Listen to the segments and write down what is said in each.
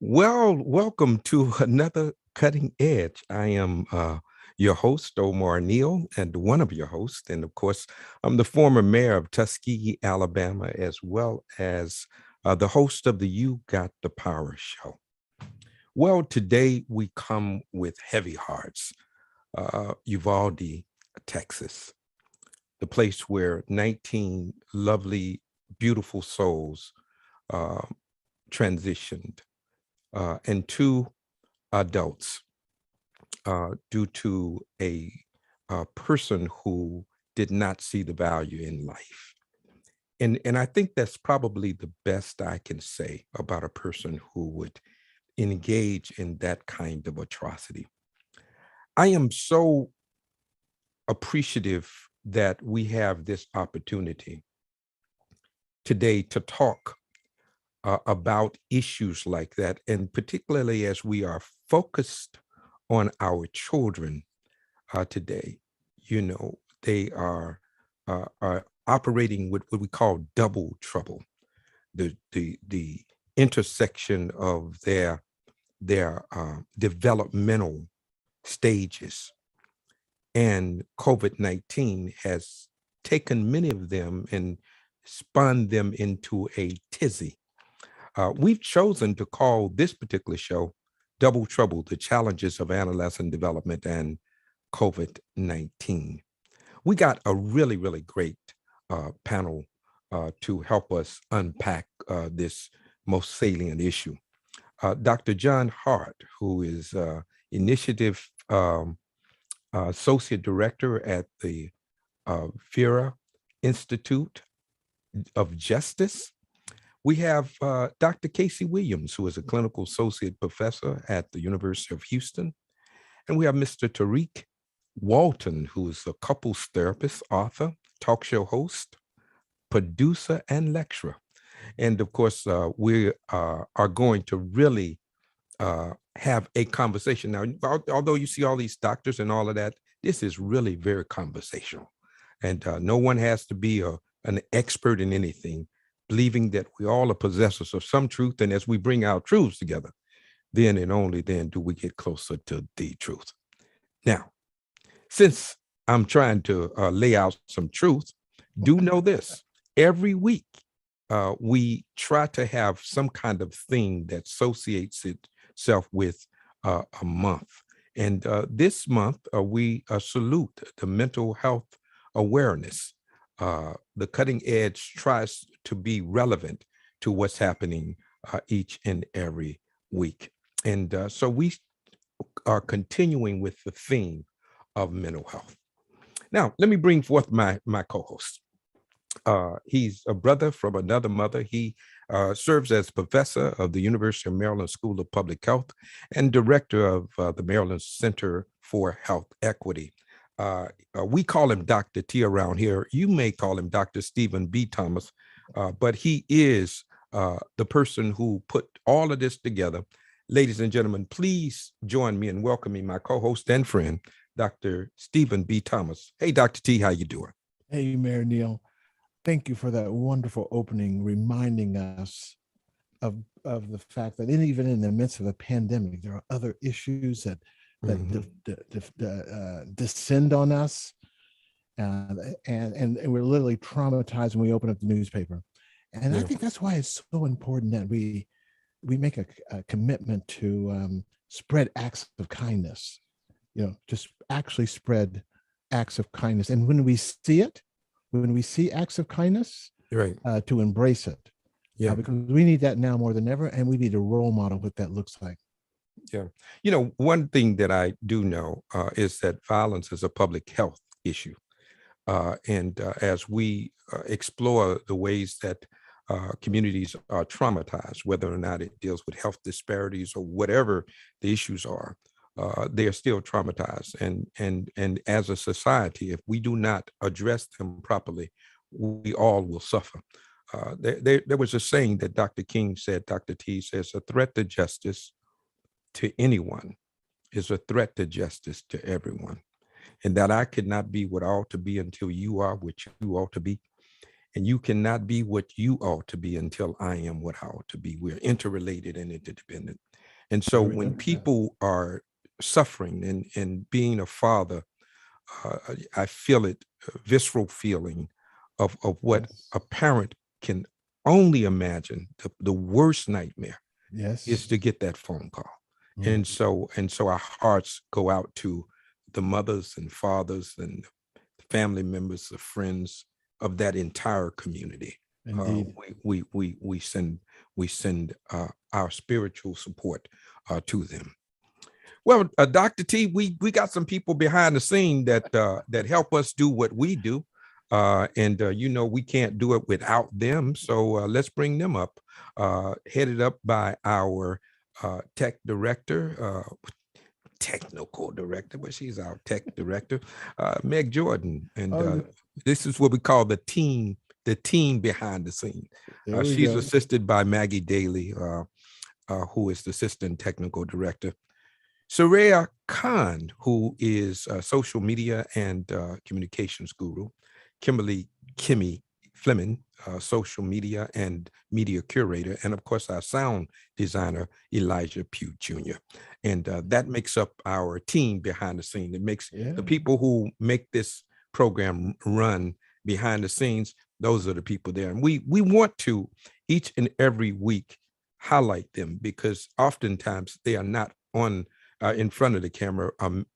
Well, welcome to another Cutting Edge. I am your host, Omar Neal, and one of your hosts. And of course, I'm the former mayor of Tuskegee, Alabama, as well as the host of the You Got the Power show. Well, today we come with heavy hearts. Uvalde, Texas, the place where 19 lovely, beautiful souls uh, transitioned, and two adults due to a person who did not see the value in life. And I think that's probably the best I can say about a person who would engage in that kind of atrocity. I am so appreciative that we have this opportunity today to talk about issues like that, and particularly as we are focused on our children today. They are operating with what we call double trouble. The intersection of their developmental stages, and COVID-19 has taken many of them and spun them into a tizzy. We've chosen to call this particular show Double Trouble: The Challenges of Adolescent Development and COVID-19. We got a really, really great panel to help us unpack this most salient issue. Dr. John Hart, who is Initiative Associate Director at the Vera Institute of Justice. We have Dr. Casey Williams, who is a clinical associate professor at the University of Houston. And we have Mr. Tariq Walton, who is a couples therapist, author, talk show host, producer, and lecturer. And of course, we are going to really have a conversation. Now, although you see all these doctors and all of that, this is really very conversational. And no one has to be an expert in anything, believing that we all are possessors of some truth. And as we bring our truths together, then and only then do we get closer to the truth. Now, since I'm trying to lay out some truth, do know this: every week we try to have some kind of thing that associates itself with a month. And this month, we salute the mental health awareness. The Cutting Edge tries to be relevant to what's happening each and every week. And so we are continuing with the theme of mental health. Now, let me bring forth my co-host. He's a brother from another mother. He serves as professor of the University of Maryland School of Public Health and director of the Maryland Center for Health Equity. We call him Dr. T around here. You may call him Dr. Stephen B. Thomas, but he is the person who put all of this together. Ladies and gentlemen, please join me in welcoming my co-host and friend, Dr. Stephen B. Thomas. Hey, Dr. T, how you doing? Hey, Mayor Neal. Thank you for that wonderful opening, reminding us of the fact that even in the midst of a pandemic, there are other issues that descend on us, and we're literally traumatized when we open up the newspaper. And I think that's why it's so important that we make a commitment to spread acts of kindness. Just actually spread acts of kindness, and when we see acts of kindness, Right. To embrace it. Yeah. Because we need that now more than ever, and we need a role model what that looks like. Yeah. One thing that I do know is that violence is a public health issue. And as we explore the ways that communities are traumatized, whether or not it deals with health disparities or whatever the issues are, they are still traumatized. And as a society, if we do not address them properly, we all will suffer. There was a saying that Dr. King said, Dr. T says, a threat to justice to anyone is a threat to justice to everyone. And that I could not be what I ought to be until you are what you ought to be. and you cannot be what you ought to be until I am what I ought to be. We're interrelated and interdependent. And so I when remember that. people are suffering and being a father, I feel it, visceral feeling of what Yes. a parent can only imagine. The worst nightmare is Yes. to get that phone call. Mm. And so our hearts go out to the mothers and fathers and family members, the friends of that entire community. Uh, Indeed. we send our spiritual support to them. Well, Dr. T, we got some people behind the scene that help us do what we do. And we can't do it without them. So let's bring them up. Headed up by our tech director, technical director, but she's our tech director, Meg Jordan. And Oh, this is what we call the team behind the scene. there we She's go. assisted by Maggie Daly, who is the assistant technical director. Soraya Khan, who is a social media and communications guru. Kimmy Fleming, social media and media curator. And of course, our sound designer, Elijah Pugh Jr. And that makes up our team behind the scene. It makes the Yeah. people who make this program run behind the scenes. Those are the people there. And we want to each and every week highlight them because oftentimes they are not on in front of the camera.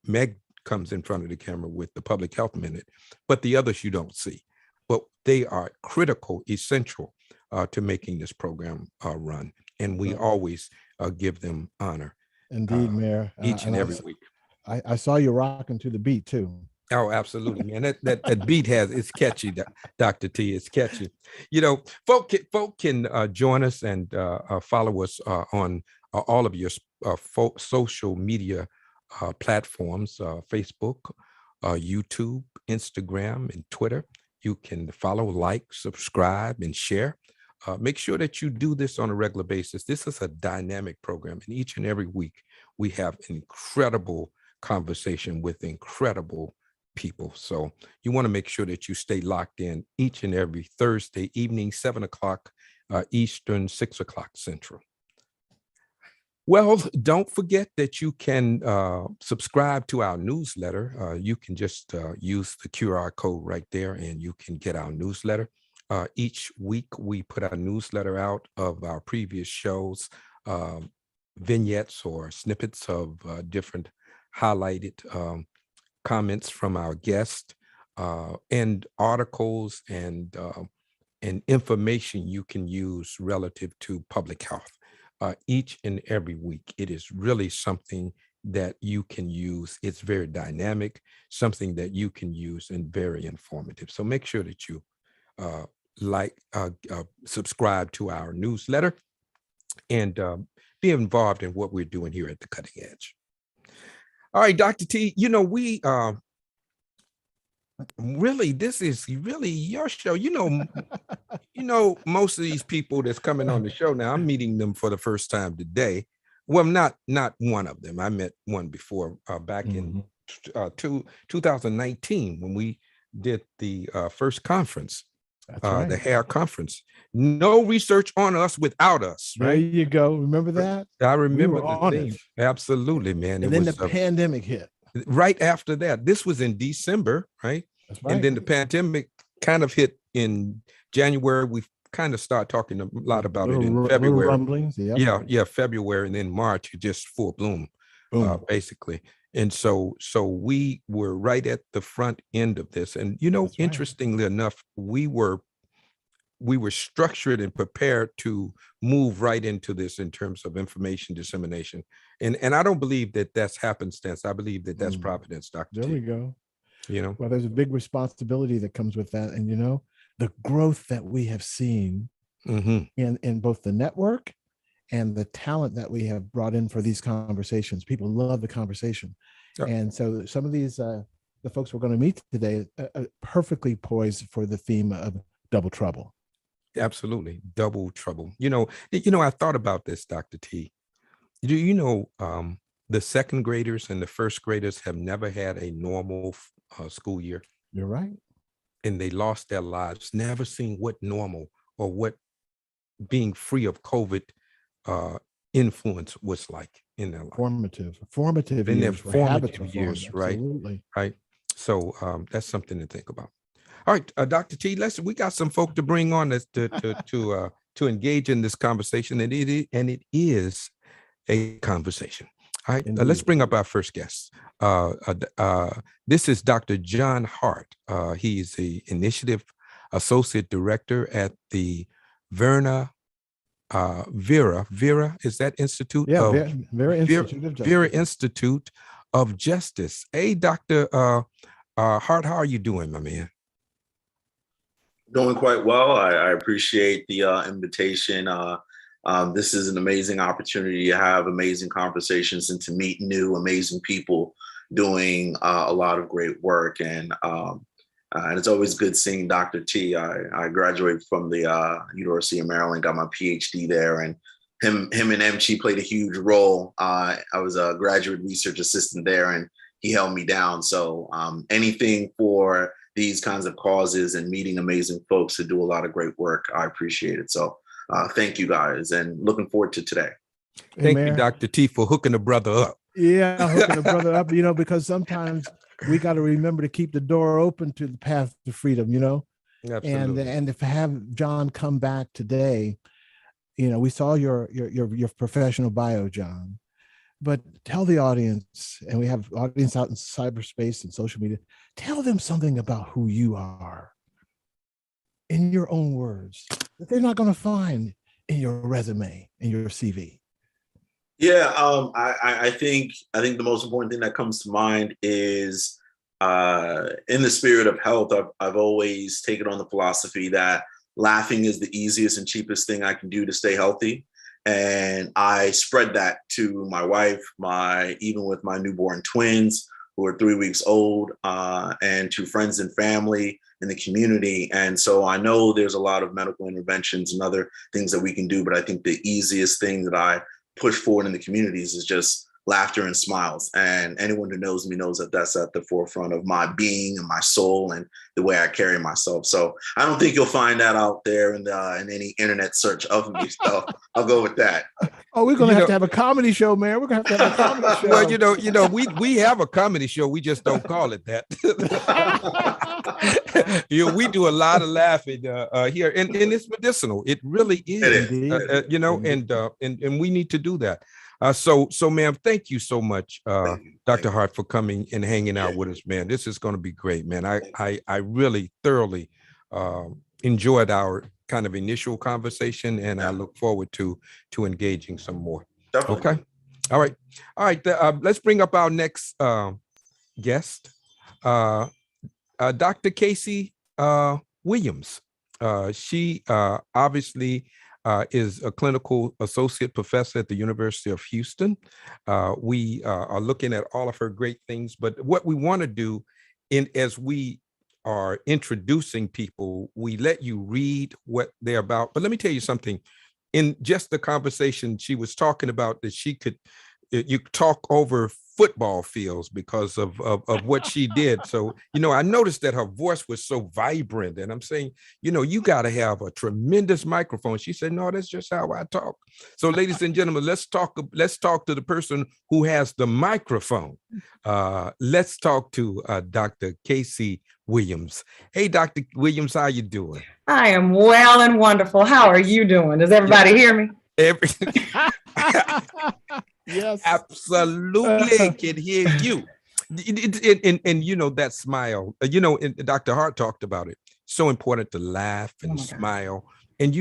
Meg comes in front of the camera with the Public Health Minute, but the others you don't see. But they are critical, essential to making this program run. And we always give them honor Indeed, Mayor. each and every week. I saw you rocking to the beat too. Oh, absolutely, man. That beat it's catchy, Dr. T. It's catchy. Folk can join us and follow us on all of your social media platforms, Facebook, YouTube, Instagram, and Twitter. You can follow, like, subscribe, and share. Make sure that you do this on a regular basis. This is a dynamic program, and each and every week we have an incredible conversation with incredible people. So you want to make sure that you stay locked in each and every Thursday evening, 7 o'clock Eastern, 6 o'clock Central. Well, don't forget that you can subscribe to our newsletter. You can just use the QR code right there and you can get our newsletter. Each week we put our newsletter out of our previous shows, vignettes or snippets of different highlighted comments from our guests, and articles and information you can use relative to public health. Each and every week, it is really something that you can use. It's very dynamic, something that you can use and very informative. So make sure that you subscribe to our newsletter and be involved in what we're doing here at the Cutting Edge. All right, Dr. T, we really, this is really your show. Most of these people that's coming on the show now, I'm meeting them for the first time today. Well, not one of them. I met one before back in 2019 when we did the first conference, the hair conference. No research on us without us, There right? you go. Remember that? I remember we were on theme. it. Absolutely, man. And then the pandemic hit. Right after that. This was in December, right? That's right. And then the pandemic kind of hit in January. We kind of start talking a lot about it in February. Rumblings, yeah, February, and then March, just full bloom, basically. And so we were right at the front end of this. And interestingly enough, we were structured and prepared to move right into this in terms of information dissemination. And I don't believe that that's happenstance. I believe that that's providence, Dr. There we go. Well, there's a big responsibility that comes with that. And, the growth that we have seen in both the network and the talent that we have brought in for these conversations. People love the conversation. And so some of these, the folks we're going to meet today are perfectly poised for the theme of double trouble. Absolutely. Double trouble. I thought about this, Dr. T. Do you know the second graders and the first graders have never had a normal school year? You're right. and they lost their lives, never seen what normal or what being free of COVID influence was like in their life. Formative In their years where habits formative were formed. years, right? Absolutely. Right. So that's something to think about. All right, Dr. T, we got some folk to bring on this to engage in this conversation, and it is a conversation. All right, let's bring up our first guest. This is Dr. John Hart. He's the Initiative Associate Director at the Vera is that Institute Yeah, of Vera Institute of Justice. Vera Institute of Justice. Hey, Dr. Hart, how are you doing, my man? Doing quite well. I appreciate the invitation. This is an amazing opportunity to have amazing conversations and to meet new, amazing people doing a lot of great work. And it's always good seeing Dr. T. I graduated from the University of Maryland, got my PhD there, and him and MG played a huge role. I was a graduate research assistant there, and he held me down. So anything for these kinds of causes and meeting amazing folks who do a lot of great work, I appreciate it. So thank you guys, and looking forward to today. Thank you, Dr. T, for hooking the brother up. Yeah, hooking the brother up, because sometimes we got to remember to keep the door open to the path to freedom, Absolutely. And if have John come back today, we saw your professional bio, John, but tell the audience, and we have audience out in cyberspace and social media, tell them something about who you are in your own words that they're not going to find in your resume, in your CV. Yeah, I think the most important thing that comes to mind is in the spirit of health, I've always taken on the philosophy that laughing is the easiest and cheapest thing I can do to stay healthy. And I spread that to my wife, even with my newborn twins who are 3 weeks old, and to friends and family in the community. And so I know there's a lot of medical interventions and other things that we can do, but I think the easiest thing that I push forward in the communities is just laughter and smiles. And anyone who knows me knows that that's at the forefront of my being and my soul and the way I carry myself. So I don't think you'll find that out there in any internet search of me. So I'll go with that. Oh, we're gonna have to have a comedy show, man. We're gonna have to have a comedy show. Well, we have a comedy show. We just don't call it that. We do a lot of laughing here, and it's medicinal. It really is. And we need to do that. So, ma'am, thank you so much, Dr. Hart, for coming and hanging out with us, man. This is going to be great, man. I really thoroughly enjoyed our kind of initial conversation, and I look forward to engaging some more. Definitely. Okay. All right. Let's bring up our next guest, Dr. Casey Williams. She obviously is a clinical associate professor at the University of Houston. We are looking at all of her great things, but what we want to do as we are introducing people, we let you read what they're about. But let me tell you something. In just the conversation, she was talking about that you talk over football fields because of what she did. So, I noticed that her voice was so vibrant, and I'm saying, you got to have a tremendous microphone. She said, no, that's just how I talk. So, ladies and gentlemen, let's talk to the person who has the microphone. Let's talk to Dr. Casey Williams. Hey, Dr. Williams, how you doing? I am well and wonderful. How are you doing? Does everybody hear me? Yes, absolutely. Can hear you. And that smile, and Dr. Hart talked about it. So important to laugh and smile. And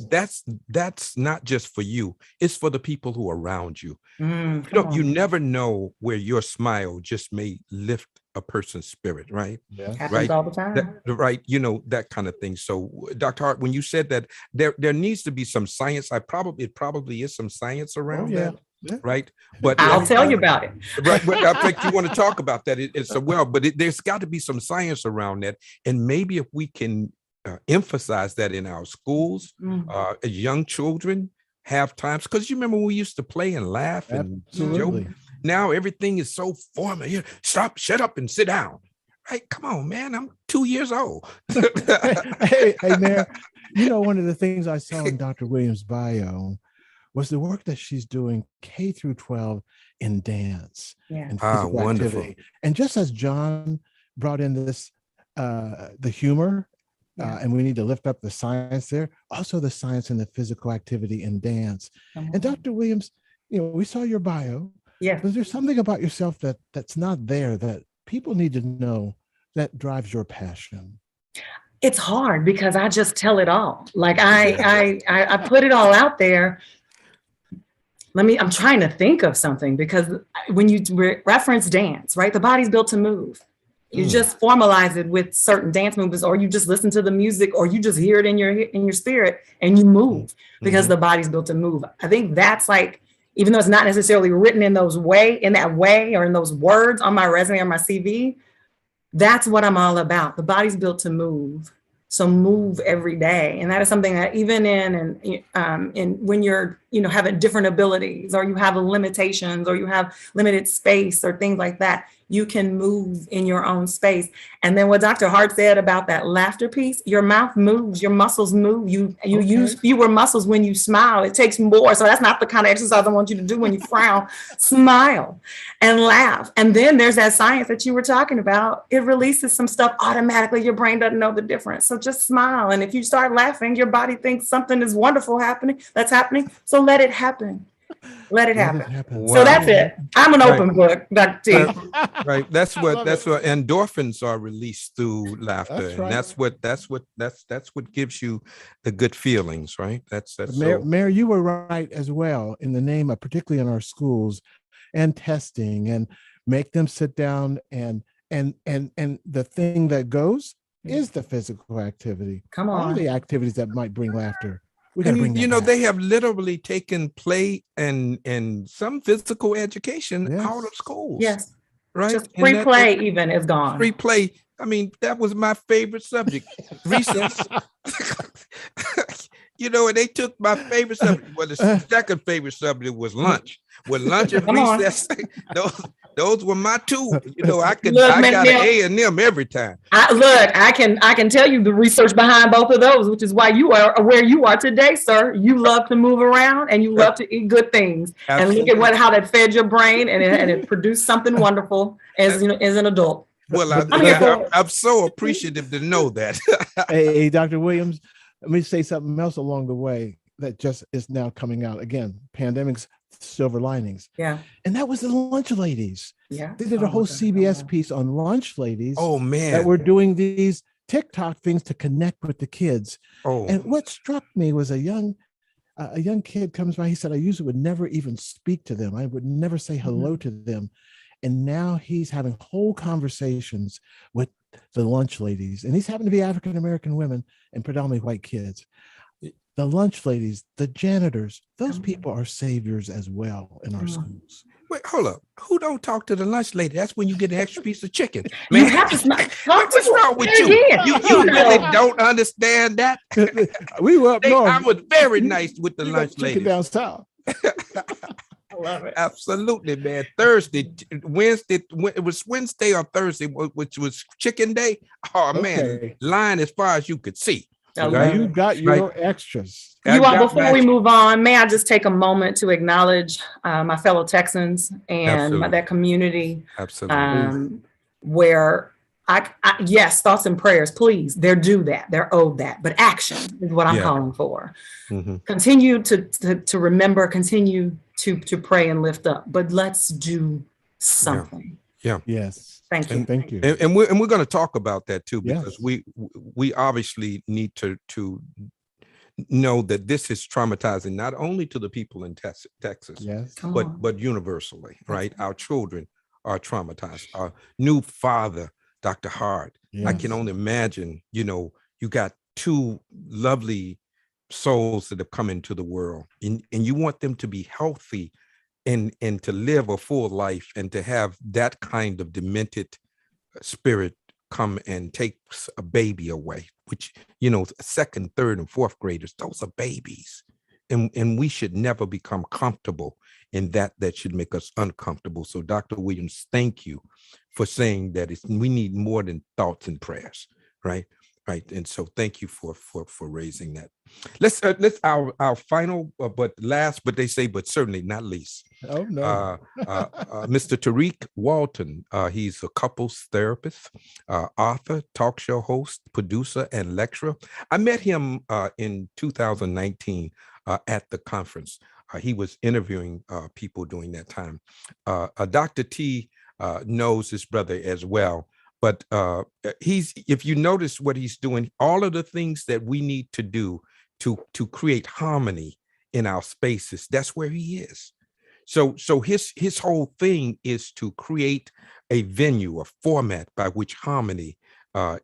that's not just for you, it's for the people who are around you. You never know where your smile just may lift a person's spirit, right? Yeah. Happens all the time. That kind of thing. So, Dr. Hart, when you said that there needs to be some science, it probably is some science around that. Yeah. Right. But I'll tell you about it. Right. But I think you want to talk about that. There's got to be some science around that. And maybe if we can emphasize that in our schools, young children have times, because you remember when we used to play and laugh and joke. Now everything is so formal. Stop, shut up, and sit down. right? Come on, man. I'm 2 years old. Hey, Mayor, you know, one of the things I saw in Dr. Williams' bio was the work that she's doing K through 12 in dance and physical Wonderful. activity. And just as John brought in this, the humor, and we need to lift up the science there, also the science and the physical activity in dance. And Dr. Williams, you know, we saw your bio. Yes. But there's something about yourself that's not there that people need to know that drives your passion. It's hard because I just tell it all. Like I put it all out there. I'm trying to think of something, because when you reference dance, right? The body's built to move. You just formalize it with certain dance movements, or you just listen to the music, or you just hear it in your spirit and you move because the body's built to move. I think that's like, even though it's not necessarily written in that way or in those words on my resume or my CV, that's what I'm all about. The body's built to move. So move every day. And that is something that even in when you're, having different abilities, or you have limitations, or you have limited space or things like that, you can move in your own space. And then what Dr. Hart said about that laughter piece, your mouth moves, your muscles move. You use fewer muscles when you smile. It takes more. So that's not the kind of exercise I want you to do when you frown. Smile and laugh. And then there's that science that you were talking about. It releases some stuff automatically. Your brain doesn't know the difference. So just smile. And if you start laughing, your body thinks something is wonderful that's happening. So let it happen. Let it happen. Wow. So that's it. I'm an open book, Dr. T. Right. That's what endorphins are released through laughter. That's and that's what gives you the good feelings, right? That's Mayor, you were right as well, in the name of, particularly in our schools, and testing, and make them sit down, and the thing that goes is the physical activity. Come on. All the activities that might bring laughter. They have literally taken play and some physical education out of schools. Yes. Right. Just free play even is gone. Free play. I mean, that was my favorite subject. Recess. And they took my favorite subject. Well, the second favorite subject was lunch. With lunch and recess, those were my two. I got an A and M every time. I can tell you the research behind both of those, which is why you are where you are today, sir. You love to move around and you love to eat good things. Absolutely. And look at how that fed your brain, and it produced something wonderful as an adult. Well, I'm so appreciative to know that. Hey, Dr. Williams, let me say something else along the way that just is now coming out. Again, pandemics, silver linings. Yeah. And that was the lunch ladies. Yeah. They did a whole CBS piece on lunch ladies. Oh, man. That were doing these TikTok things to connect with the kids. Oh. And what struck me was a young kid comes by. He said, I usually would never even speak to them. I would never say hello to them. And now he's having whole conversations with the lunch ladies. And these happen to be African-American women and predominantly white kids. The lunch ladies, the janitors, those people are saviors as well in our schools. Wait, hold up. Who don't talk to the lunch lady? That's when you get an extra piece of chicken. Man, You have to what's wrong with you? You really don't understand that? We were up north. I was very nice with the lunch lady. Down south. I love it. Absolutely, man. Wednesday, it was Wednesday or Thursday, which was chicken day. Oh, man, line as far as you could see. Right? You got your extras. Before we move on, may I just take a moment to acknowledge my fellow Texans and that community. Absolutely. Where yes, thoughts and prayers, please. They're due that. They're owed that. But action is what I'm calling for. Mm-hmm. Continue to remember, continue to pray and lift up. But let's do something. Yeah. Yes. Thank you. Thank you. And we're going to talk about that too, because we obviously need to know that this is traumatizing not only to the people in Texas, but universally, right? Our children are traumatized. Our new father, Dr. Hart, I can only imagine, you got two lovely souls that have come into the world, and you want them to be healthy and to live a full life, and to have that kind of demented spirit come and takes a baby away, which, second, third, and fourth graders, those are babies. And we should never become comfortable and that should make us uncomfortable. So Dr. Williams, thank you for saying that we need more than thoughts and prayers, right? Right. And so thank you for raising that. Let's our final, but last, but they say, but certainly not least. Oh, no. Mr. Tariq Walton. He's a couples therapist, author, talk show host, producer, and lecturer. I met him in 2019 at the conference. He was interviewing people during that time. Dr. T knows his brother as well. But if you notice what he's doing, all of the things that we need to do to create harmony in our spaces, that's where he is. So his whole thing is to create a venue, a format by which harmony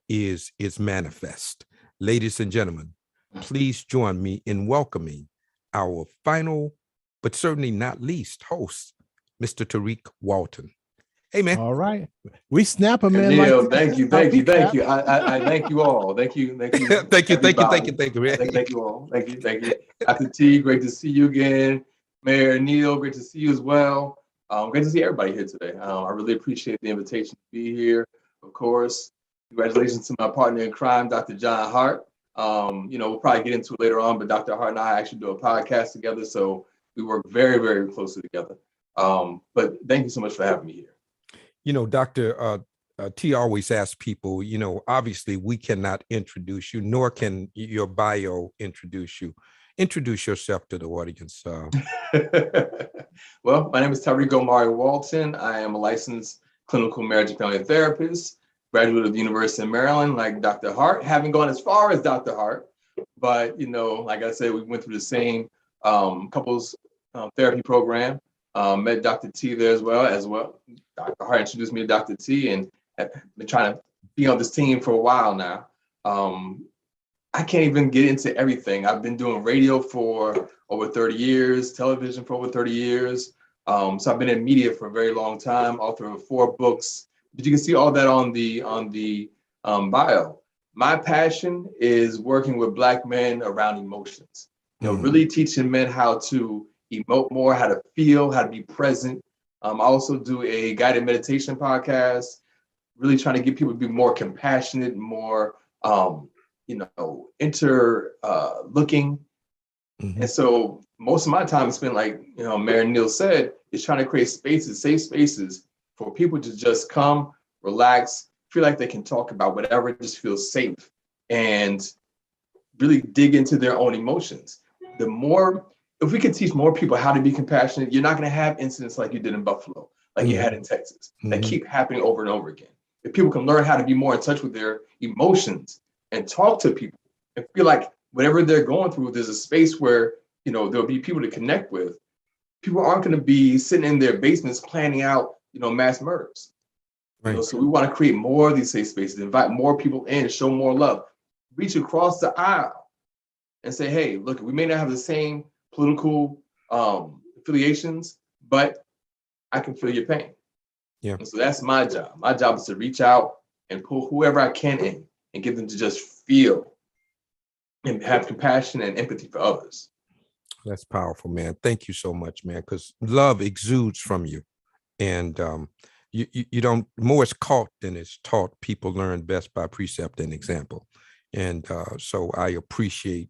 is manifest. Ladies and gentlemen, please join me in welcoming our final, but certainly not least, host, Mr. Tariq Walton. Hey, man. All right. We snap them in. Neil, thank you. I thank you all. Thank you. Thank you. Thank you. Thank you all. Thank you. Dr. T, great to see you again. Mayor Neil, great to see you as well. Great to see everybody here today. I really appreciate the invitation to be here. Of course, congratulations to my partner in crime, Dr. John Hart. We'll probably get into it later on, but Dr. Hart and I actually do a podcast together, so we work very, very closely together. But thank you so much for having me here. Dr. T always asks people, obviously we cannot introduce you, nor can your bio introduce you. Introduce yourself to the audience. Well, my name is Tariq Omari Walton. I am a licensed clinical marriage and family therapist, graduate of the University of Maryland, like Dr. Hart. Haven't gone as far as Dr. Hart, but, like I said, we went through the same couples therapy program. Met Dr. T there as well. Dr. Hart introduced me to Dr. T, and have been trying to be on this team for a while now. I can't even get into everything. I've been doing radio for over 30 years, television for over 30 years. So I've been in media for a very long time, author of 4 books. But you can see all that on the bio. My passion is working with Black men around emotions. Really teaching men how to emote more, how to feel, how to be present. I also do a guided meditation podcast, really trying to get people to be more compassionate, more, looking. And so most of my time is spent, like, Mayor Neil said, is trying to create spaces, safe spaces for people to just come, relax, feel like they can talk about whatever, just feel safe and really dig into their own emotions. If we could teach more people how to be compassionate, you're not going to have incidents like you did in Buffalo, like you had in Texas, that keep happening over and over again. If people can learn how to be more in touch with their emotions and talk to people and feel like whatever they're going through, there's a space where, there'll be people to connect with. People aren't going to be sitting in their basements planning out, mass murders. Right. So we want to create more of these safe spaces, invite more people in, show more love, reach across the aisle and say, hey, look, we may not have the same political affiliations, but I can feel your pain. Yeah. And so that's my job. My job is to reach out and pull whoever I can in and get them to just feel and have compassion and empathy for others. That's powerful, man. Thank you so much, man, because love exudes from you. And you don't, more is caught than is taught. People learn best by precept and example. And so I appreciate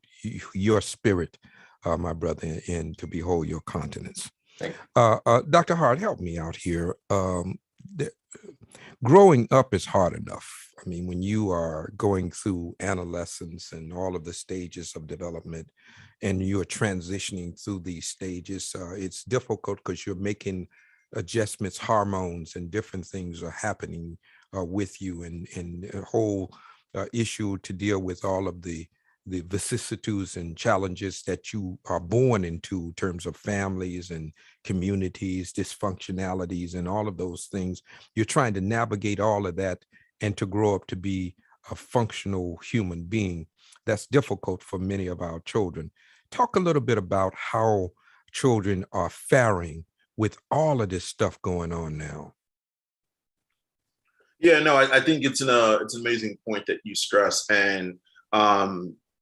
your spirit, my brother, and to behold your countenance. Dr. Hart, help me out here. Growing up is hard enough. I mean, when you are going through adolescence and all of the stages of development, and you're transitioning through these stages, it's difficult because you're making adjustments, hormones, and different things are happening with you, and a whole issue to deal with all of the vicissitudes and challenges that you are born into in terms of families and communities, dysfunctionalities, and all of those things. You're trying to navigate all of that and to grow up to be a functional human being. That's difficult for many of our children. Talk a little bit about how children are faring with all of this stuff going on now. Yeah, no, I think it's an amazing point that you stress. And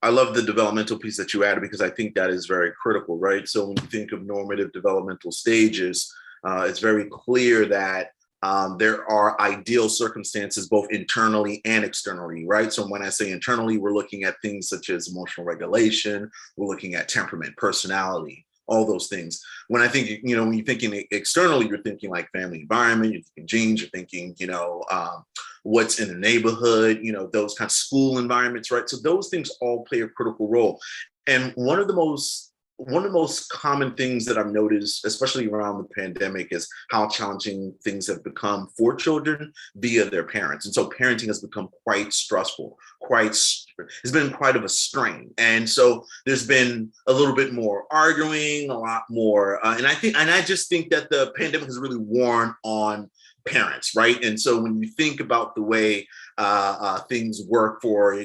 I love the developmental piece that you added, because I think that is very critical, right? So when you think of normative developmental stages, it's very clear that there are ideal circumstances both internally and externally, right? So when I say internally, we're looking at things such as emotional regulation, we're looking at temperament, personality, all those things. When I think, when you're thinking externally, you're thinking like family environment, you're thinking genes, you're thinking, what's in the neighborhood, those kind of school environments, right? So those things all play a critical role. And one of the most common things that I've noticed, especially around the pandemic, is how challenging things have become for children via their parents. And so parenting has become quite stressful, it's been quite of a strain. And so there's been a little bit more arguing, a lot more. And I just think that the pandemic has really worn on parents, right? And so when you think about the way things work for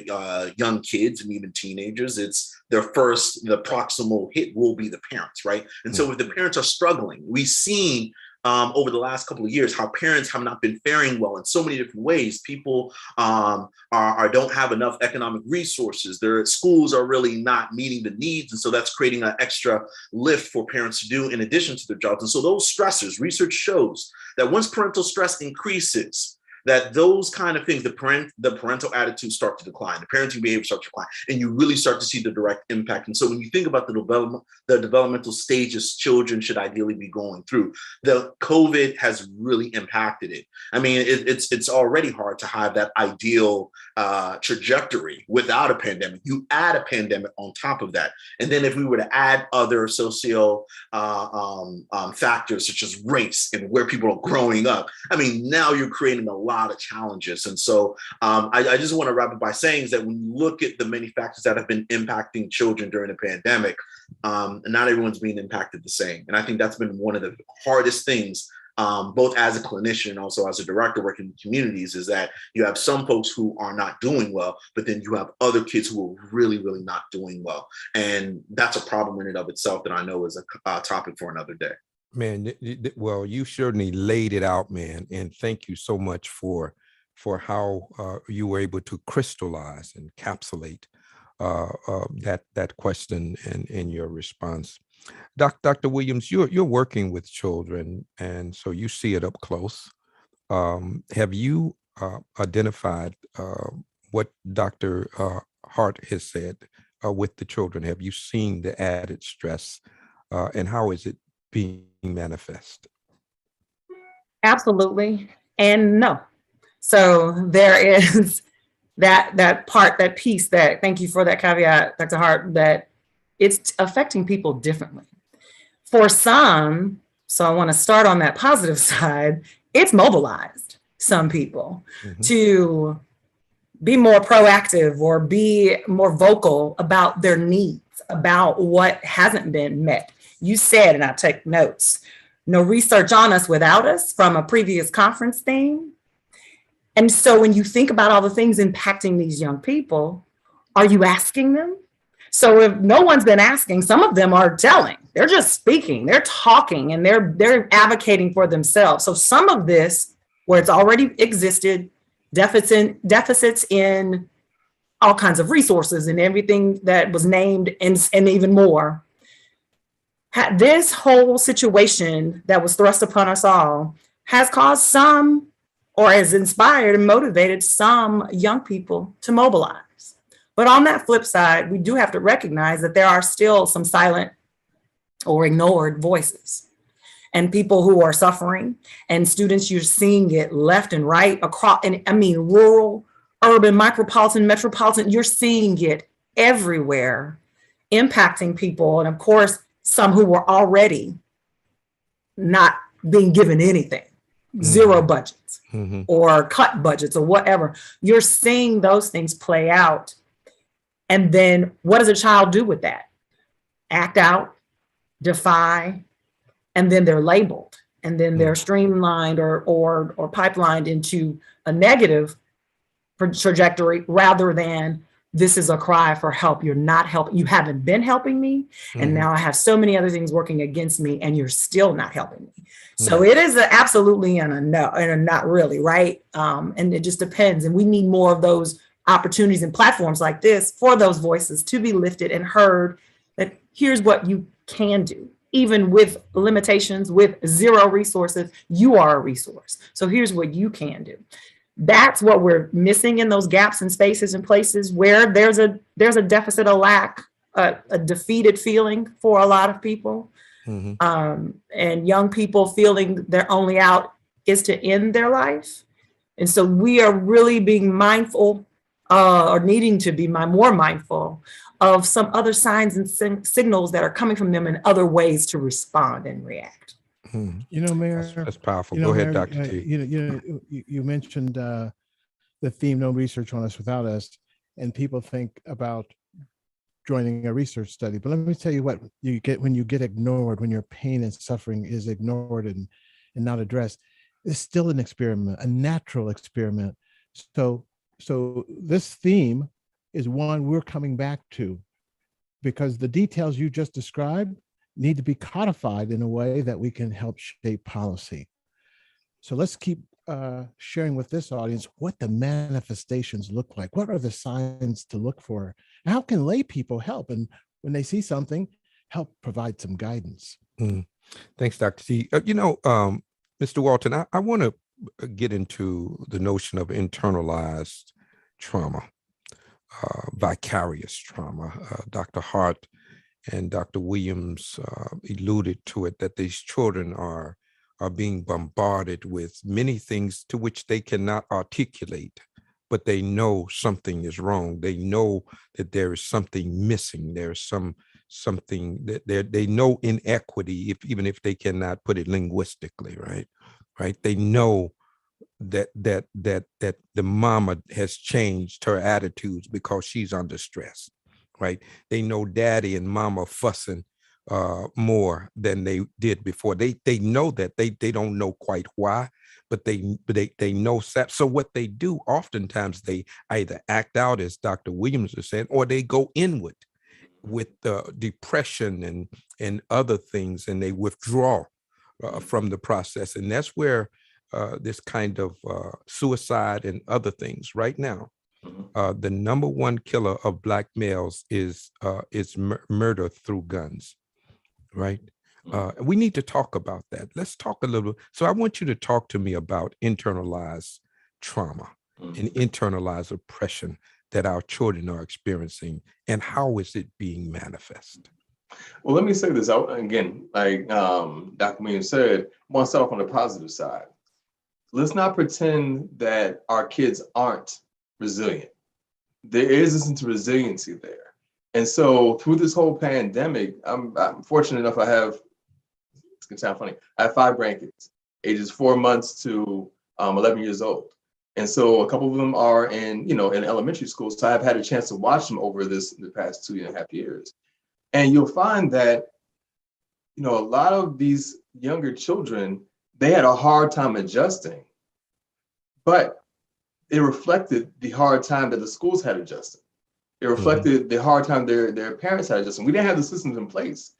young kids and even teenagers, it's the proximal hit will be the parents, right? And so if the parents are struggling, we've seen over the last couple of years how parents have not been faring well in so many different ways. People don't have enough economic resources. Their schools are really not meeting the needs. And so that's creating an extra lift for parents to do in addition to their jobs. And so those stressors, research shows that once parental stress increases, that those kind of things, the parental attitudes start to decline, the parenting behavior starts to decline, and you really start to see the direct impact. And so when you think about the developmental stages children should ideally be going through, the COVID has really impacted it. I mean, it's already hard to have that ideal trajectory without a pandemic. You add a pandemic on top of that. And then if we were to add other socio factors such as race and where people are growing up, I mean, now you're creating a lot of challenges. And so I just want to wrap up by saying is that when you look at the many factors that have been impacting children during the pandemic, not everyone's being impacted the same. And I think that's been one of the hardest things, both as a clinician and also as a director working in communities, is that you have some folks who are not doing well, but then you have other kids who are really, really not doing well. And that's a problem in and of itself that I know is a topic for another day. Man, well, you certainly laid it out, man, and thank you so much for how you were able to crystallize and encapsulate that question and your response. Dr. Williams, you're working with children, and so you see it up close. Have you identified what Dr. Hart has said with the children? Have you seen the added stress, and how is it being manifest? Absolutely. And no. So there is that piece that, thank you for that caveat, Dr. Hart, that it's affecting people differently. For some, so I want to start on that positive side, it's mobilized some people to be more proactive or be more vocal about their needs, about what hasn't been met. You said, and I take notes, no research on us without us, from a previous conference theme. And so when you think about all the things impacting these young people, are you asking them? So if no one's been asking, some of them are telling, they're just speaking, they're talking, and they're advocating for themselves. So some of this, where it's already existed, deficits in all kinds of resources and everything that was named and even more, this whole situation that was thrust upon us all has caused some, or has inspired and motivated some young people to mobilize. But on that flip side, we do have to recognize that there are still some silent or ignored voices and people who are suffering, and students, you're seeing it left and right across, and I mean, rural, urban, micropolitan, metropolitan, you're seeing it everywhere, impacting people. And of course, some who were already not being given anything, zero budgets or cut budgets or whatever. You're seeing those things play out. And then what does a child do with that? Act out, defy, and then they're labeled, and then they're streamlined or pipelined into a negative trajectory, rather than this is a cry for help. You're not helping. You haven't been helping me. And now I have so many other things working against me, and you're still not helping me. So it is absolutely and a no and a not really, right? And it just depends. And we need more of those opportunities and platforms like this for those voices to be lifted and heard, that here's what you can do. Even with limitations, with zero resources, you are a resource. So here's what you can do. That's what we're missing in those gaps and spaces and places where there's a deficit, a lack, a defeated feeling for a lot of people. And young people feeling their only out is to end their life. And so we are really being mindful or needing to be more mindful of some other signs and signals that are coming from them and other ways to respond and react. You know, Mayor, that's powerful. You know, Go ahead, Mayor, Dr. T. You mentioned the theme, no research on us without us, and people think about joining a research study. But let me tell you what you get when you get ignored, when your pain and suffering is ignored and not addressed. It's still an experiment, a natural experiment. So this theme is one we're coming back to, because the details you just described need to be codified in a way that we can help shape policy. So let's keep sharing with this audience what the manifestations look like. What are the signs to look for? And how can lay people help? And when they see something, help provide some guidance. Thanks, Dr. T. Mr. Walton, I want to get into the notion of internalized trauma, vicarious trauma. Dr. Hart and Dr. Williams alluded to it, that these children are being bombarded with many things to which they cannot articulate, but they know something is wrong. They know that there is something missing. There's something that they know inequity, even if they cannot put it linguistically, right? They know that the mama has changed her attitudes because she's under stress, right? They know daddy and mama fussing more than they did before. They know that they don't know quite why, but they know that. So what they do, oftentimes they either act out, as Dr. Williams is saying, or they go inward with depression and other things, and they withdraw from the process. And that's where this kind of suicide and other things right now, the number one killer of Black males is murder through guns, right? We need to talk about that. Let's talk a little. So I want you to talk to me about internalized trauma and internalized oppression that our children are experiencing, and how is it being manifest? Well, let me say this again, like Dr. Williams said, I want to start off on the positive side. Let's not pretend that our kids aren't resilient. There is this resiliency there. And so through this whole pandemic, I'm fortunate enough, it's gonna sound funny, I have 5 grandkids, ages 4 months to 11 years old. And so a couple of them are in elementary school. So I've had a chance to watch them over the past 2.5 years. And you'll find that, a lot of these younger children, they had a hard time adjusting, but it reflected the hard time that the schools had adjusted. It reflected the hard time their parents had adjusted. We didn't have the systems in place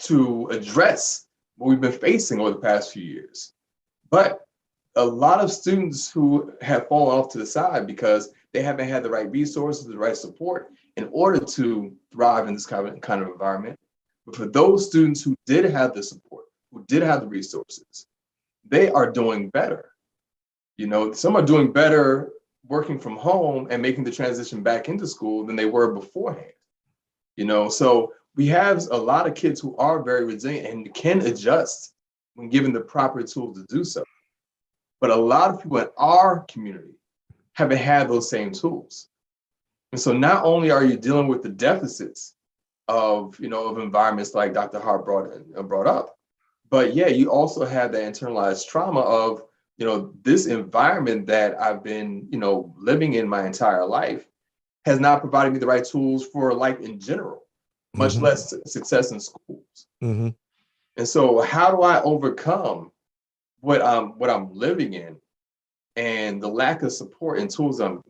to address what we've been facing over the past few years. But a lot of students who have fallen off to the side because they haven't had the right resources, the right support in order to thrive in this kind of environment. But for those students who did have the support, who did have the resources, they are doing better. Some are doing better working from home and making the transition back into school than they were beforehand. So we have a lot of kids who are very resilient and can adjust when given the proper tools to do so. But a lot of people in our community haven't had those same tools. And so not only are you dealing with the deficits of environments like Dr. Hart brought up, but yeah, you also have that internalized trauma of, this environment that I've been, living in my entire life has not provided me the right tools for life in general, much less success in schools. And so how do I overcome what I'm living in and the lack of support and tools I'm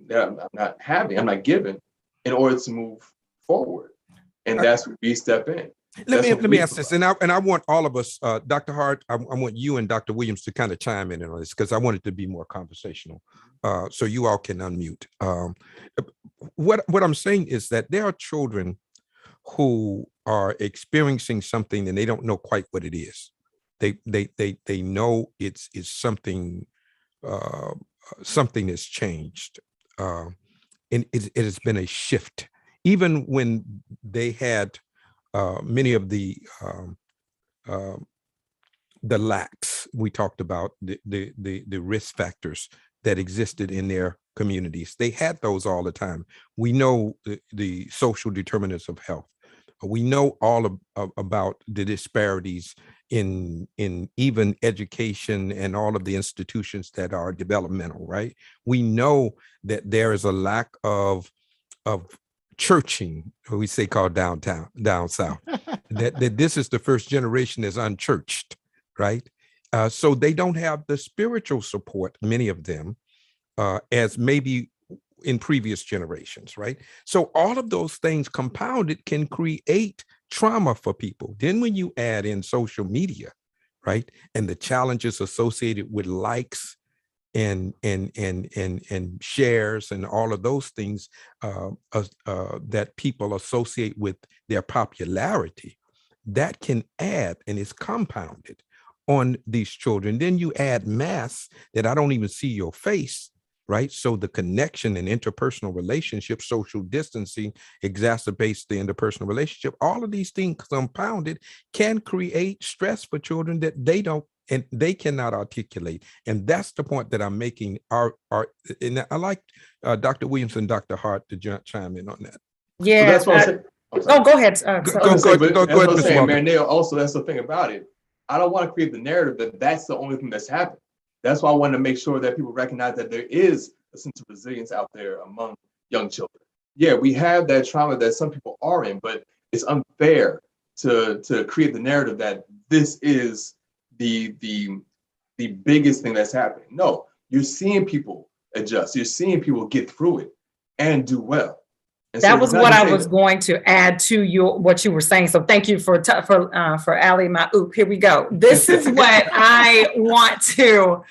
not given in order to move forward? And that's where we step in. Let me ask this, and I want all of us, Dr. Hart, I want you and Dr. Williams to kind of chime in on this, because I want it to be more conversational, so you all can unmute. what I'm saying is that there are children who are experiencing something and they don't know quite what it is. They know it's something, something has changed, and it has been a shift. Even when they had many of uh, the lacks we talked about, the risk factors that existed in their communities, they had those all the time. We know the social determinants of health. We know all about the disparities in even education and all of the institutions that are developmental, right? We know that there is a lack of churching, or we say called down south, that this is the first generation is unchurched, right? So they don't have the spiritual support, many of them, as maybe in previous generations, right? So all of those things compounded can create trauma for people. Then when you add in social media, right, and the challenges associated with likes and shares and all of those things that people associate with their popularity, that can add and is compounded on these children. Then you add mass that I don't even see your face, right? So the connection and interpersonal relationship, social distancing exacerbates the interpersonal relationship. All of these things compounded can create stress for children that they don't and they cannot articulate. And that's the point that I'm making. And I like Dr. Williams and Dr. Hart to chime in on that. Yeah. So that's what I'm saying. Oh, go ahead. Go ahead, Mayor Neal, also, that's the thing about it. I don't want to create the narrative that that's the only thing that's happened. That's why I wanted to make sure that people recognize that there is a sense of resilience out there among young children. Yeah, we have that trauma that some people are in, but it's unfair to create the narrative that this is the biggest thing that's happening. No, you're seeing people adjust. You're seeing people get through it and do well. And that so was what I was going to add to what you were saying. So thank you for Ali Maouk. Here we go. This is what I want to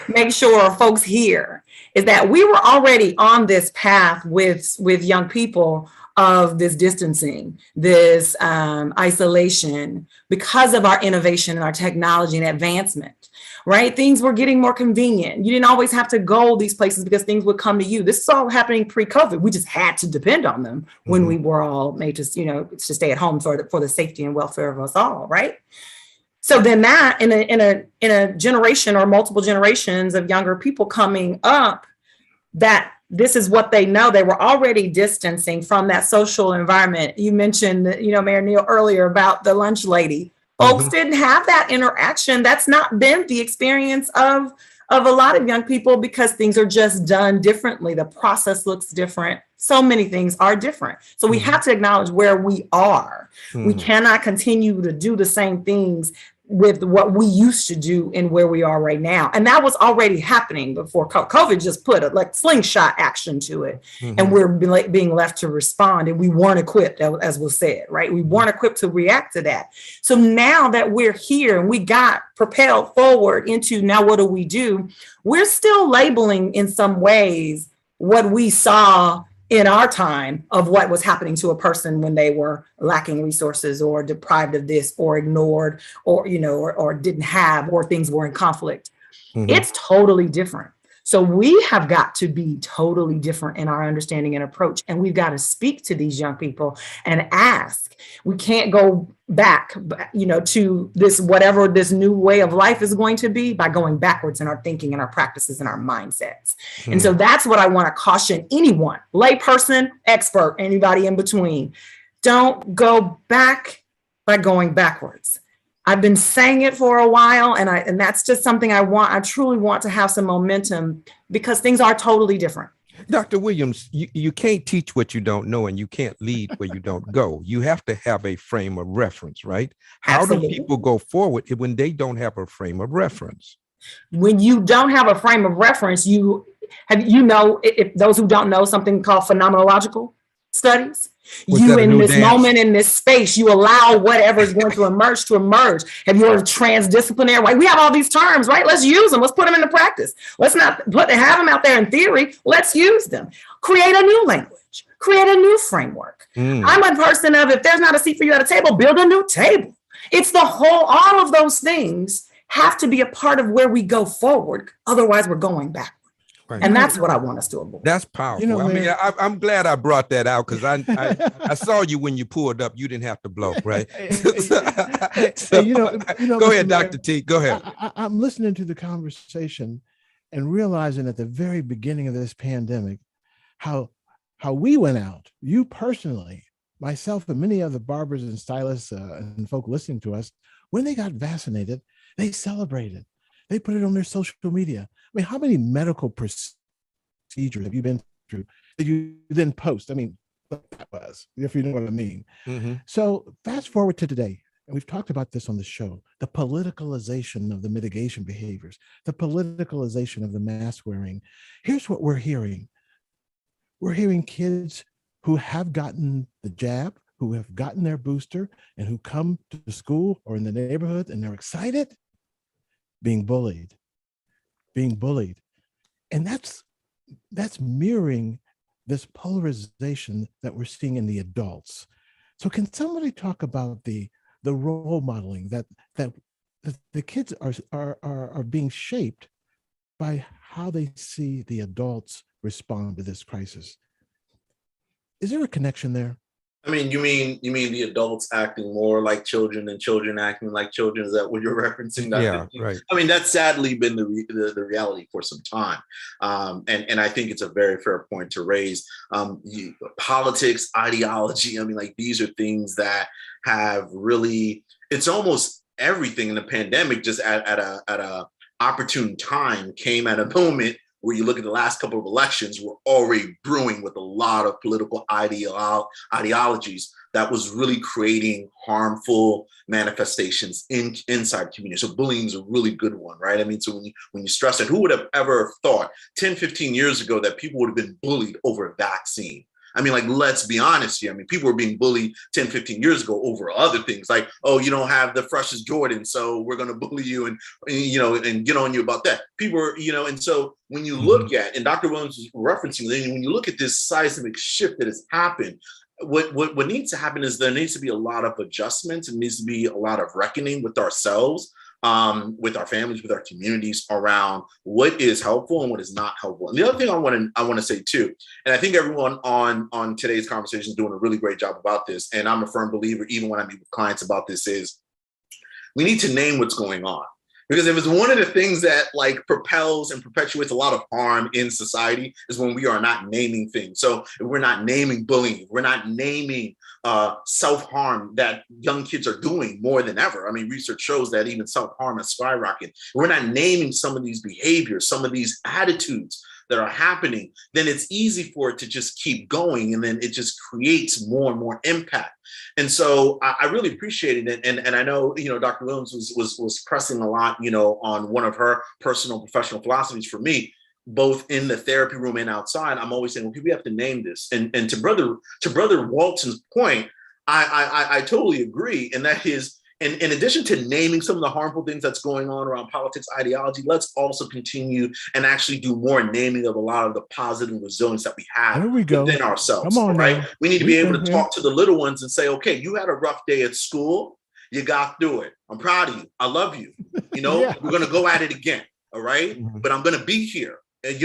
make sure folks hear, is that we were already on this path with young people of this distancing, this isolation, because of our innovation and our technology and advancement. Right? Things were getting more convenient. You didn't always have to go these places because things would come to you. This is all happening pre-COVID. We just had to depend on them when we were all made to, to stay at home for the safety and welfare of us all, right? So then that in a generation or multiple generations of younger people coming up, that this is what they know. They were already distancing from that social environment. You mentioned, Mayor Neal earlier about the lunch lady. Folks didn't have that interaction. That's not been the experience of a lot of young people because things are just done differently. The process looks different. So many things are different. So we have to acknowledge where we are. We cannot continue to do the same things with what we used to do and where we are right now. And that was already happening before COVID just put a slingshot action to it. And we're being left to respond, and we weren't equipped, as was said, right? We weren't equipped to react to that. So now that we're here and we got propelled forward into now, what do? We're still labeling in some ways what we saw in our time of what was happening to a person when they were lacking resources or deprived of this or ignored or didn't have, or things were in conflict. It's totally different. So we have got to be totally different in our understanding and approach. And we've got to speak to these young people and ask. We can't go back, to this, whatever this new way of life is going to be, by going backwards in our thinking and our practices and our mindsets. And so that's what I want to caution anyone, layperson, expert, anybody in between. Don't go back by going backwards. I've been saying it for a while, and that's just something I truly want to have some momentum, because things are totally different. Dr. Williams, you can't teach what you don't know, and you can't lead where you don't go. You have to have a frame of reference, right? How do people go forward when they don't have a frame of reference? When you don't have a frame of reference, if those who don't know something called phenomenological studies. You in this moment, in this space, you allow whatever is going to emerge. Have you heard of transdisciplinary? Right? We have all these terms, right? Let's use them. Let's put them into practice. Let's not have them out there in theory. Let's use them. Create a new language. create a new framework. I'm a person of, if there's not a seat for you at a table, build a new table. It's the whole, all of those things have to be a part of where we go forward. Otherwise, we're going backward. Right. And that's what I want us to avoid. That's powerful. I mean, I'm glad I brought that out because I saw you when you pulled up. You didn't have to blow, right? So, go ahead, Dr. T. Go ahead. I'm listening to the conversation and realizing at the very beginning of this pandemic how we went out, you personally, myself, and many other barbers and stylists and folk listening to us, when they got vaccinated, they celebrated. They put it on their social media. I mean, how many medical procedures have you been through that you then post? I mean, what that was, if you know what I mean. Mm-hmm. So fast forward to today, and we've talked about this on the show, the politicalization of the mitigation behaviors, the politicalization of the mask wearing. Here's what we're hearing. We're hearing kids who have gotten the jab, who have gotten their booster, and who come to the school or in the neighborhood and they're excited, being bullied. And that's mirroring this polarization that we're seeing in the adults. So can somebody talk about the role modeling that the kids are being shaped by how they see the adults respond to this crisis? Is there a connection there? I mean, you mean the adults acting more like children and children acting like children? Is that what you're referencing? Yeah, right. I mean, that's sadly been the reality for some time, and I think it's a very fair point to raise. Politics, ideology. I mean, like these are things that have really. It's almost everything in the pandemic. Just at a opportune time came at a moment where you look at the last couple of elections, we're already brewing with a lot of political ideologies that was really creating harmful manifestations inside community. So bullying is a really good one, right? I mean, so when you stress it, who would have ever thought 10, 15 years ago that people would have been bullied over a vaccine? I mean, like, let's be honest here. I mean, people were being bullied 10, 15 years ago over other things like, oh, you don't have the freshest Jordan, so we're going to bully you and get on you about that. People are, and so when you look at, and Dr. Williams is referencing, when you look at this seismic shift that has happened, what needs to happen is there needs to be a lot of adjustments. It needs to be a lot of reckoning with ourselves, with our families, with our communities around what is helpful and what is not helpful. And the other thing I want to say too, and I think everyone on today's conversation is doing a really great job about this, and I'm a firm believer, even when I meet with clients about this, is we need to name what's going on. Because if it's one of the things that like propels and perpetuates a lot of harm in society is when we are not naming things. So if we're not naming bullying, if we're not naming self-harm that young kids are doing more than ever. I mean, research shows that even self-harm has skyrocketed. We're not naming some of these behaviors, some of these attitudes that are happening, then it's easy for it to just keep going. And then it just creates more and more impact. And so I really appreciated it. And I know, Dr. Williams was pressing a lot, on one of her personal professional philosophies for me, both in the therapy room and outside. I'm always saying, well, people have to name this. And to brother Walton's point, I totally agree. And that is, in addition to naming some of the harmful things that's going on around politics, ideology, let's also continue and actually do more naming of a lot of the positive resilience that we have within ourselves. Come on, right? Now. We need to be able to talk to the little ones and say, okay, you had a rough day at school. You got through it. I'm proud of you. I love you. Yeah. We're going to go at it again. All right. Mm-hmm. But I'm going to be here. And,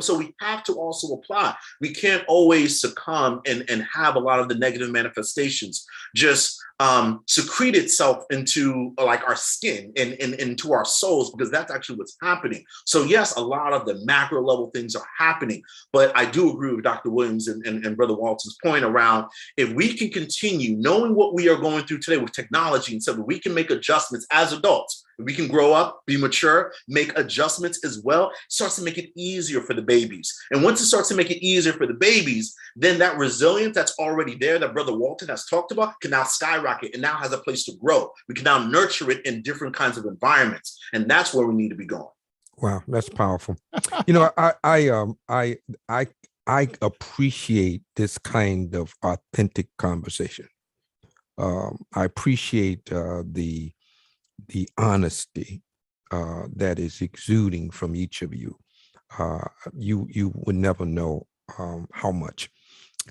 so we have to also apply. We can't always succumb and have a lot of the negative manifestations just secrete itself into like our skin and into our souls, because that's actually what's happening. So yes, a lot of the macro level things are happening, but I do agree with Dr. Williams and Brother Walton's point around, if we can continue knowing what we are going through today with technology, and so that we can make adjustments as adults, we can grow up, be mature, make adjustments as well, it starts to make it easier for the babies. And once it starts to make it easier for the babies, then that resilience that's already there that Brother Walton has talked about can now skyrocket and now has a place to grow. We can now nurture it in different kinds of environments. And that's where we need to be going. Wow, that's powerful. I appreciate this kind of authentic conversation. I appreciate the honesty that is exuding from each of you. You would never know how much.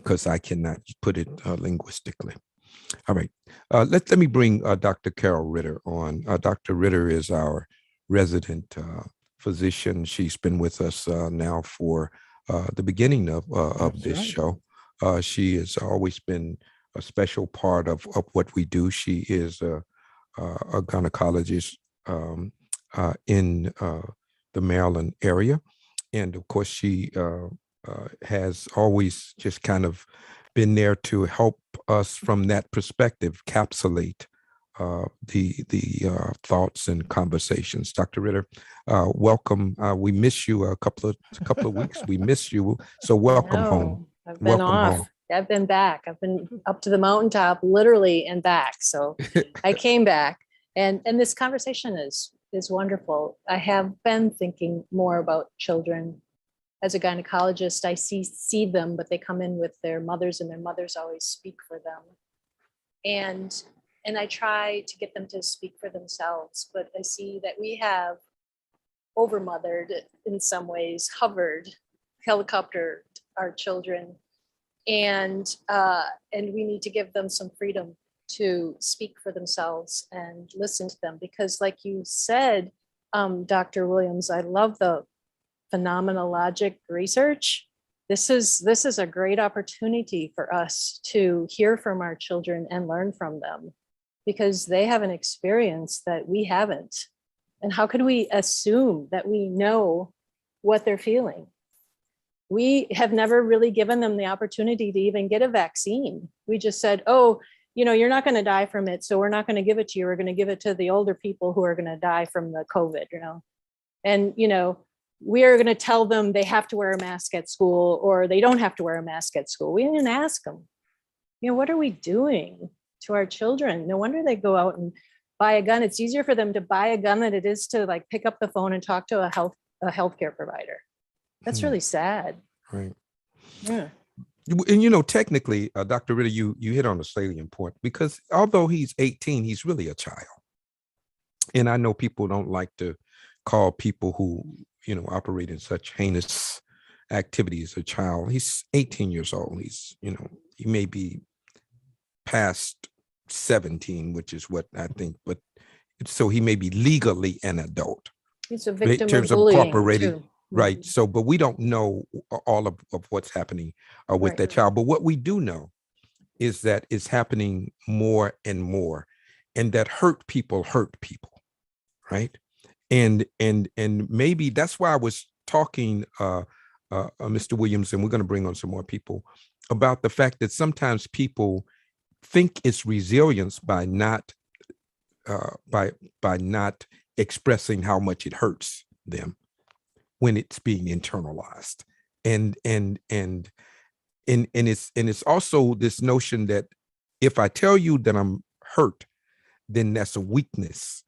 because I cannot put it linguistically. All right. Let me bring Dr. Carol Ritter on. Dr. Ritter is our resident physician. She's been with us now for the beginning of this show. She has always been a special part of what we do. She is a gynecologist in the Maryland area. And of course, she has always just kind of been there to help us from that perspective, capsulate the thoughts and conversations. Dr. Ritter, welcome. We miss you a couple of weeks. We miss you. So welcome home. I've been off. Home. I've been back. I've been up to the mountaintop, literally, and back. So I came back, and this conversation is wonderful. I have been thinking more about children. As a gynecologist, I see them, but they come in with their mothers, and their mothers always speak for them. And I try to get them to speak for themselves, but I see that we have overmothered in some ways, helicoptered our children, and we need to give them some freedom to speak for themselves and listen to them, because like you said, Dr. Williams, I love the phenomenologic research. This is a great opportunity for us to hear from our children and learn from them, because they have an experience that we haven't. And how could we assume that we know what they're feeling? We have never really given them the opportunity to even get a vaccine. We just said, oh, you're not going to die from it, so we're not going to give it to you. We're going to give it to the older people who are going to die from the COVID, And, we are going to tell them they have to wear a mask at school, or they don't have to wear a mask at school. We didn't ask them, what are we doing to our children? No wonder they go out and buy a gun. It's easier for them to buy a gun than it is to like pick up the phone and talk to a healthcare provider. That's really sad. Right. Yeah. And technically, Dr. Ritter, you hit on a salient point, because although he's 18, he's really a child. And I know people don't like to call people who operate in such heinous activities a child. He's 18 years old. He's he may be past 17, which is what I think, but so he may be legally an adult. He's a victim in terms of bullying, incorporated, too. Right. So, but we don't know all of what's happening with that child. But what we do know is that it's happening more and more, and that hurt people, right? And maybe that's why I was talking, Mr. Williams, and we're going to bring on some more people, about the fact that sometimes people think it's resilience by not expressing how much it hurts them when it's being internalized. And it's also this notion that if I tell you that I'm hurt, then that's a weakness.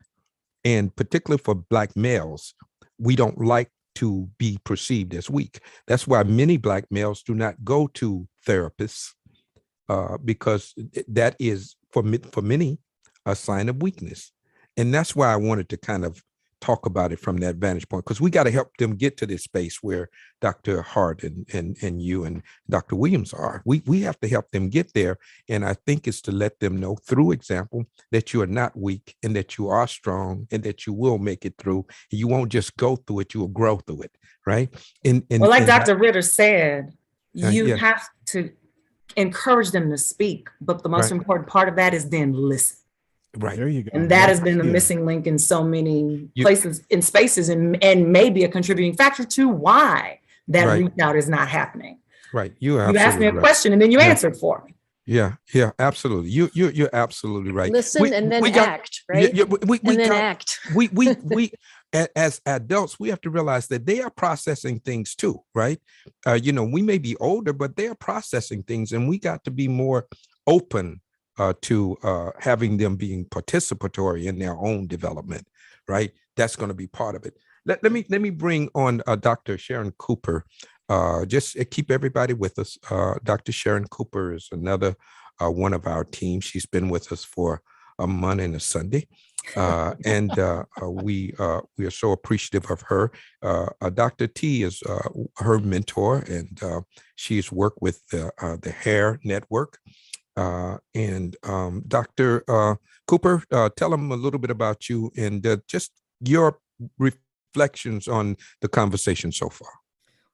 And particularly for Black males, we don't like to be perceived as weak. That's why many Black males do not go to therapists, because that is for many a sign of weakness. And that's why I wanted to kind of talk about it from that vantage point, because we got to help them get to this space where Dr. Hart and you and Dr. Williams are. We have to help them get there. And I think it's to let them know through example that you are not weak, and that you are strong, and that you will make it through. You won't just go through it, you will grow through it, right? Well, like Dr. Ritter said, you have to encourage them to speak, but the most important part of that is then listen. Right. There you go. And that has been the missing link in so many places, in spaces, and maybe a contributing factor to why that reach out is not happening. Right. You asked me a question and then you answered for me. Yeah, absolutely. You're absolutely right. Listen and then act, right? Act. We as adults, we have to realize that they are processing things too, right? We may be older, but they are processing things, and we got to be more open to having them being participatory in their own development, right? That's going to be part of it. Let me bring on Dr. Sharon Cooper. Just keep everybody with us. Dr. Sharon Cooper is another one of our team. She's been with us for a Monday and a Sunday. And we are so appreciative of her. Dr. T is her mentor, and she's worked with the Hair Network. And Dr. Cooper, tell them a little bit about you and just your reflections on the conversation so far.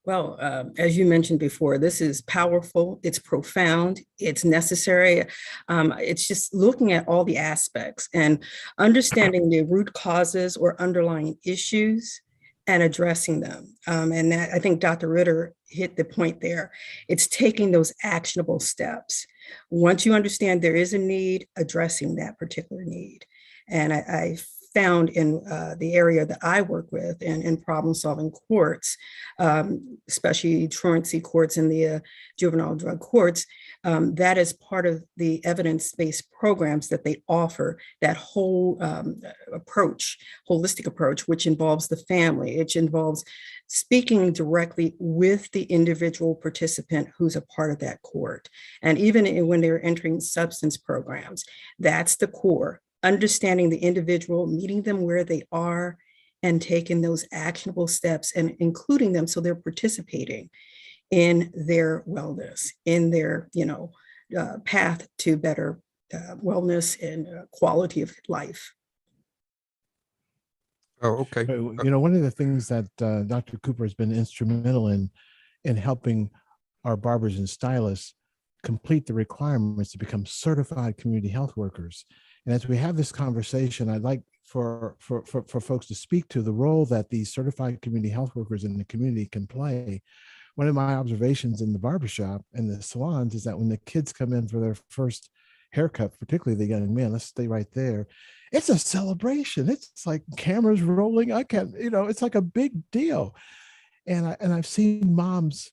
Well, as you mentioned before, this is powerful, it's profound, it's necessary. It's just looking at all the aspects and understanding the root causes or underlying issues and addressing them. And that, I think Dr. Ritter hit the point there. It's taking those actionable steps. Once you understand there is a need, addressing that particular need. And I found in the area that I work with and in problem solving courts, especially truancy courts and the juvenile drug courts, that is part of the evidence-based programs that they offer, that whole approach, holistic approach, which involves the family, which involves speaking directly with the individual participant who's a part of that court. And even when they're entering substance programs, that's the core. Understanding the individual, meeting them where they are, and taking those actionable steps and including them so they're participating in their wellness, in their path to better wellness and quality of life. Oh, okay. One of the things that Dr. Cooper has been instrumental in helping our barbers and stylists complete the requirements to become certified community health workers. And as we have this conversation, I'd like for folks to speak to the role that these certified community health workers in the community can play. One of my observations in the barbershop and the salons is that when the kids come in for their first haircut, particularly the young men, let's stay right there, it's a celebration. It's like cameras rolling. It's like a big deal. And I've seen moms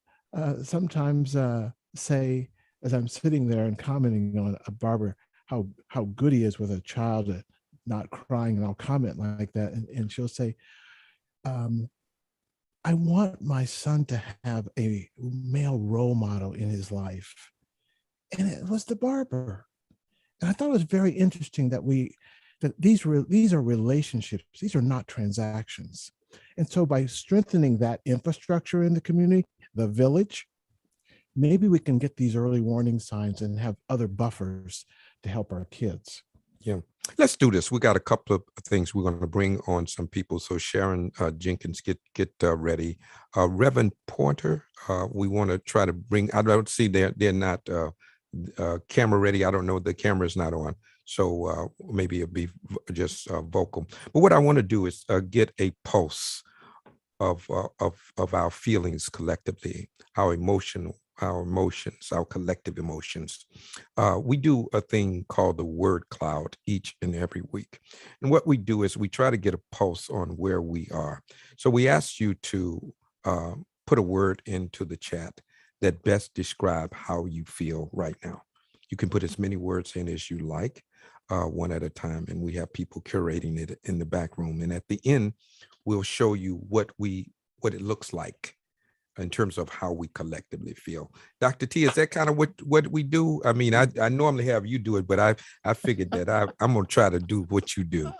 sometimes say, as I'm sitting there and commenting on a barber, how good he is with a child not crying, and I'll comment like that. And she'll say, I want my son to have a male role model in his life. And it was the barber. And I thought it was very interesting that these are relationships. These are not transactions. And so by strengthening that infrastructure in the community, the village, maybe we can get these early warning signs and have other buffers to help our kids. Yeah, let's do this. We got a couple of things we're going to bring on some people. So Sharon Jenkins, get ready. Reverend Porter, we want to try to bring. I don't see they're not camera ready. I don't know. The camera is not on. So maybe it'll be just vocal. But what I want to do is get a pulse of our feelings collectively, our emotions, our collective emotions. We do a thing called the word cloud each and every week. And what we do is we try to get a pulse on where we are. So we ask you to put a word into the chat that best describe how you feel right now. You can put as many words in as you like, one at a time, and we have people curating it in the back room. And at the end, we'll show you what it looks like in terms of how we collectively feel. Dr. T, is that kind of what we do? I mean, I normally have you do it, but I figured that I'm going to try to do what you do.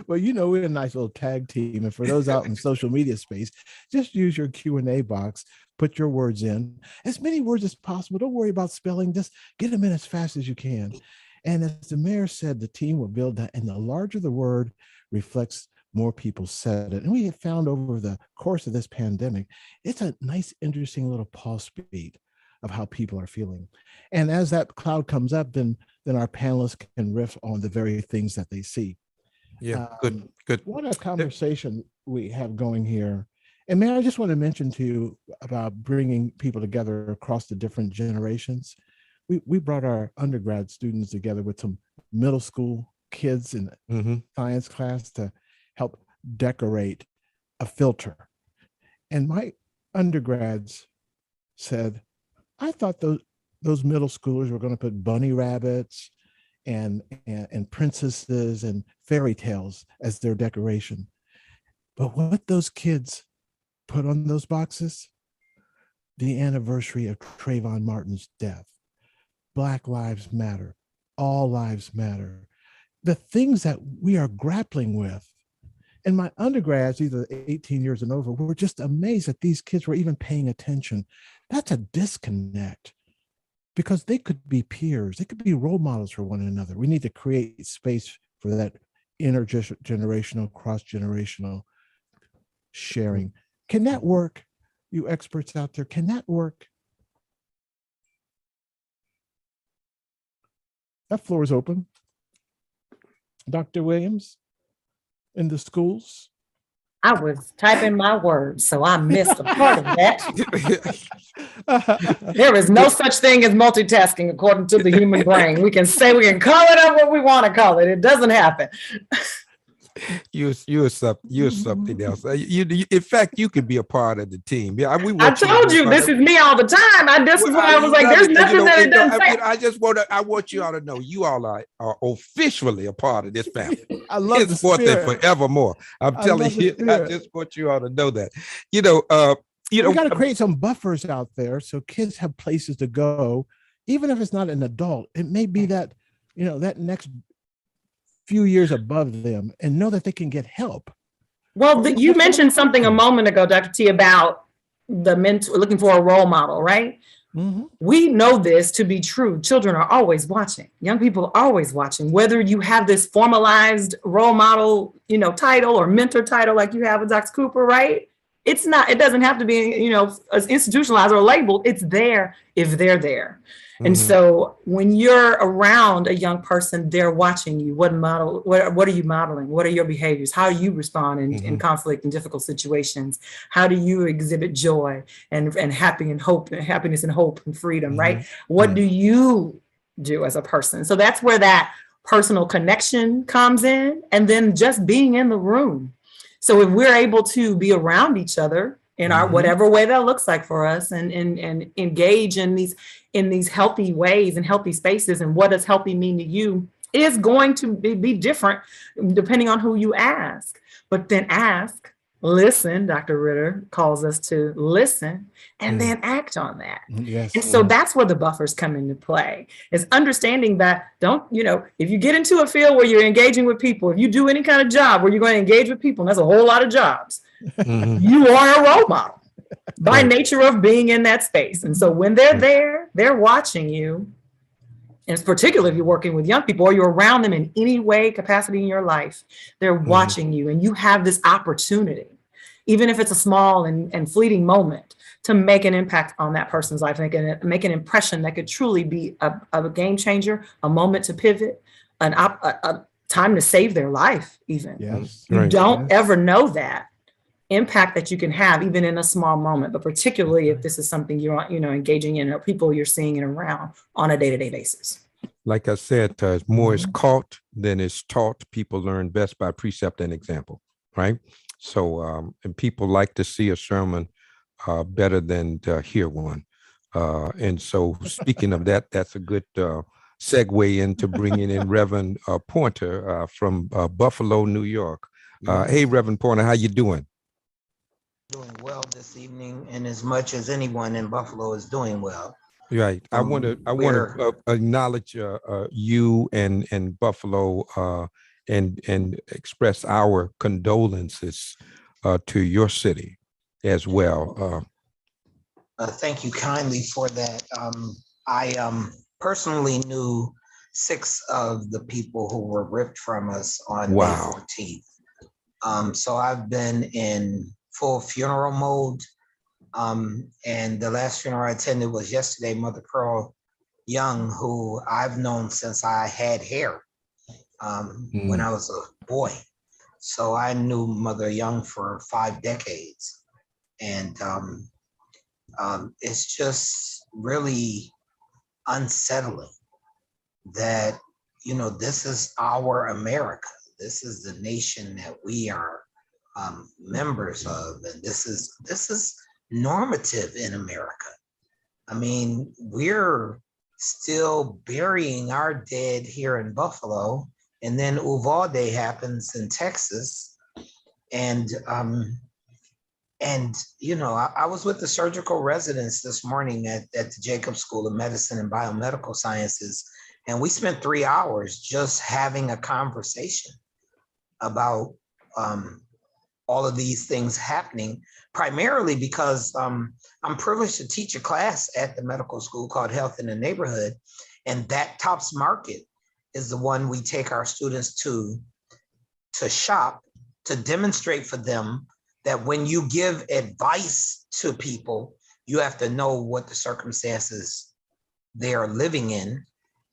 Well, we're a nice little tag team. And for those out in social media space, just use your Q&A box, put your words in, as many words as possible. Don't worry about spelling, just get them in as fast as you can. And as the mayor said, the team will build that. And the larger the word reflects, more people said it. And we have found over the course of this pandemic, it's a nice, interesting little pulse beat of how people are feeling. And as that cloud comes up, then our panelists can riff on the very things that they see. Yeah, good. What a conversation we have going here. And Mayor, I just want to mention to you about bringing people together across the different generations. We brought our undergrad students together with some middle school kids in science class to help decorate a filter. And my undergrads said, I thought those middle schoolers were going to put bunny rabbits and princesses and fairy tales as their decoration. But what those kids put on those boxes, the anniversary of Trayvon Martin's death. Black lives matter. All lives matter. the things that we are grappling with. And my undergrads, either 18 years and over, were just amazed that these kids were even paying attention. That's a disconnect, because they could be peers. They could be role models for one another. We need to create space for that intergenerational, cross-generational sharing. Can that work? You experts out there, can that work? That floor is open. Dr. Williams, in the schools? I was typing my words, so I missed a part of that. There is no such thing as multitasking according to the human brain. We can call it up what we want to call it. It doesn't happen. You're something else. In fact, you could be a part of the team. Yeah, I told you this is me all the time. This is why I was like, there's nothing that it doesn't say. I want you all to know you all are officially a part of this family. I love the Henceforth and spirit. forevermore. I'm telling you, I just want you all to know that. We got to create some buffers out there so kids have places to go, even if it's not an adult. It may be that, that next few years above them, and know that they can get help. Well, you mentioned something a moment ago, Dr. T, about the mentor looking for a role model, right? Mm-hmm. We know this to be true. Children are always watching. Young people are always watching. Whether you have this formalized role model, title or mentor title like you have with Dr. Cooper, right? It doesn't have to be, institutionalized or labeled. It's there if they're there. And so when you're around a young person, they're watching you. What are you modeling? What are your behaviors? How do you respond in conflict and difficult situations? How do you exhibit joy and happiness and hope and freedom, right? What do you do as a person? So that's where that personal connection comes in, and then just being in the room. So if we're able to be around each other in our whatever way that looks like for us, and engage in these healthy ways and healthy spaces, and what does healthy mean to you is going to be different depending on who you ask. But then ask, listen. Dr. Ritter calls us to listen and then act on that. Yes. And so that's where the buffers come into play, is understanding that if you get into a field where you're engaging with people, if you do any kind of job where you're going to engage with people, and that's a whole lot of jobs, you are a role model by nature of being in that space. And so when they're there, they're watching you. And particularly if you're working with young people or you're around them in any way, capacity in your life, they're watching you, and you have this opportunity, even if it's a small and fleeting moment, to make an impact on that person's life, make an impression that could truly be a game changer, a moment to pivot, a time to save their life even. Yes. You don't ever know that impact that you can have even in a small moment, but particularly if this is something you're engaging in, or people you're seeing and around on a day-to-day basis. Like I said, more is caught than is taught. People learn best by precept and example, right? So, and people like to see a sermon better than to hear one. And so speaking of that, that's a good segue into bringing in Reverend Pointer from Buffalo, New York. Hey, Reverend Pointer, how you doing? Doing well this evening, and as much as anyone in Buffalo is doing well. Right. I want to acknowledge you and Buffalo and express our condolences to your city as well. Thank you kindly for that. I personally knew 6 of the people who were ripped from us on May 14th. So I've been in full funeral mode. And the last funeral I attended was yesterday. Mother Pearl Young, who I've known since I had hair when I was a boy. So I knew Mother Young for 5 decades. And it's just really unsettling that, this is our America. This is the nation that we are members of, and this is normative in America. I mean, we're still burying our dead here in Buffalo, and then Uvalde happens in Texas, and I was with the surgical residents this morning at the Jacobs School of Medicine and Biomedical Sciences, And we spent 3 hours just having a conversation about all of these things happening, primarily because I'm privileged to teach a class at the medical school called Health in the Neighborhood. And that TOPS market is the one we take our students to shop, to demonstrate for them that when you give advice to people, you have to know what the circumstances they are living in.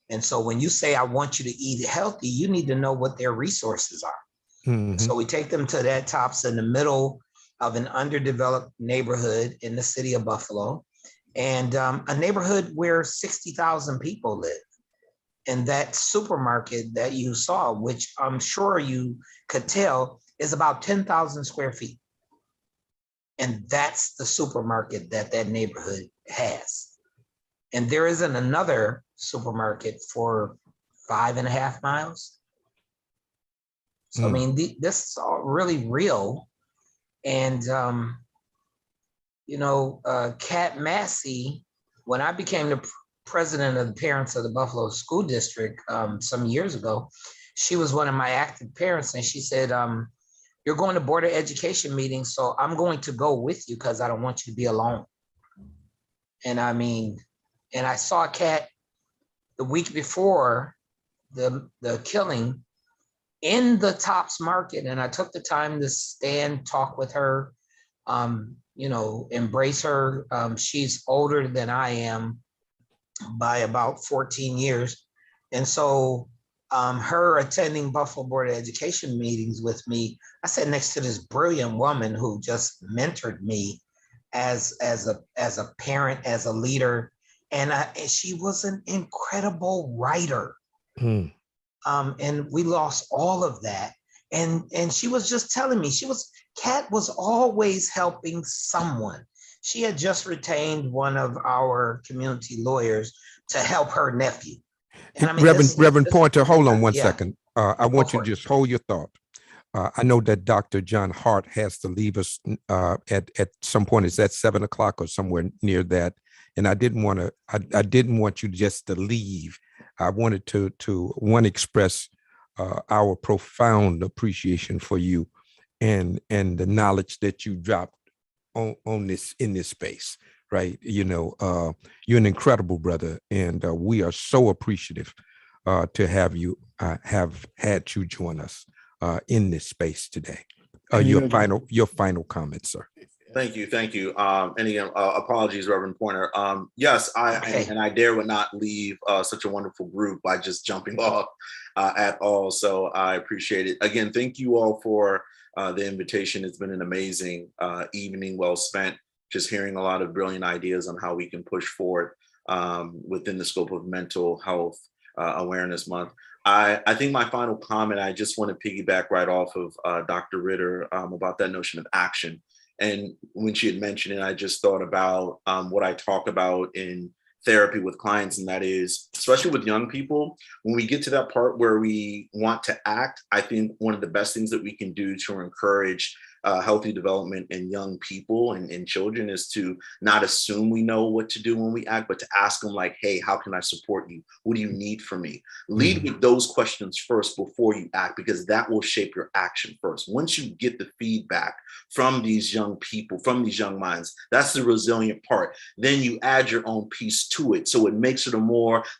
And so when you say, I want you to eat healthy, you need to know what their resources are. So we take them to that TOPS in the middle of an underdeveloped neighborhood in the city of Buffalo, and a neighborhood where 60,000 people live. And that supermarket that you saw, which I'm sure you could tell, is about 10,000 square feet. And that's the supermarket that that neighborhood has. And there isn't another supermarket for 5.5 miles. So, I mean, this is all really real. And, Kat Massey, when I became the president of the parents of the Buffalo School District some years ago, she was one of my active parents. And she said, you're going to Board of Education meetings, so I'm going to go with you because I don't want you to be alone. And I mean, and I saw Kat the week before the killing in the TOPS market, and I took the time to stand, talk with her, embrace her. She's older than I am by about 14 years. And so her attending Buffalo Board of Education meetings with me, I sat next to this brilliant woman who just mentored me as a parent, as a leader. And she was an incredible writer. And we lost all of that. And she was just telling me, Kat was always helping someone. She had just retained one of our community lawyers to help her nephew. And I mean, Reverend Pointer, hold on one second. I want you to just hold your thought. I know that Dr. John Hart has to leave us at some point. Is that 7 o'clock or somewhere near that? And I didn't want you just to leave. I wanted to express our profound appreciation for you and the knowledge that you dropped on this, in this space, right? You're an incredible brother, and we are so appreciative to have had you join us in this space today. Your final comments, sir. Thank you. And again, apologies, Reverend Pointer. Yes, I would not leave such a wonderful group by just jumping off at all. So I appreciate it. Again, thank you all for the invitation. It's been an amazing evening, well spent, just hearing a lot of brilliant ideas on how we can push forward within the scope of Mental Health Awareness Month. I think my final comment, I just want to piggyback right off of Dr. Ritter about that notion of action. And when she had mentioned it, I just thought about what I talk about in therapy with clients, and that is, especially with young people, when we get to that part where we want to act, I think one of the best things that we can do to encourage healthy development in young people and in children is to not assume we know what to do when we act, but to ask them like, hey, how can I support you? What do you need from me? Lead with those questions first before you act, because that will shape your action first. Once you get the feedback from these young people, from these young minds, that's the resilient part. Then you add your own piece to it. So it makes it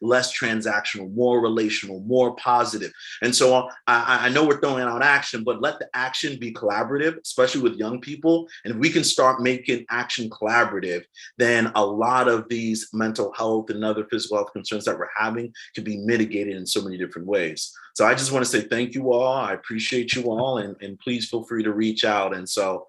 less transactional, more relational, more positive. And so I know we're throwing out action, but let the action be collaborative, especially with young people. And if we can start making action collaborative, then a lot of these mental health and other physical health concerns that we're having can be mitigated in so many different ways. So I just want to say thank you all. I appreciate you all, and please feel free to reach out. And so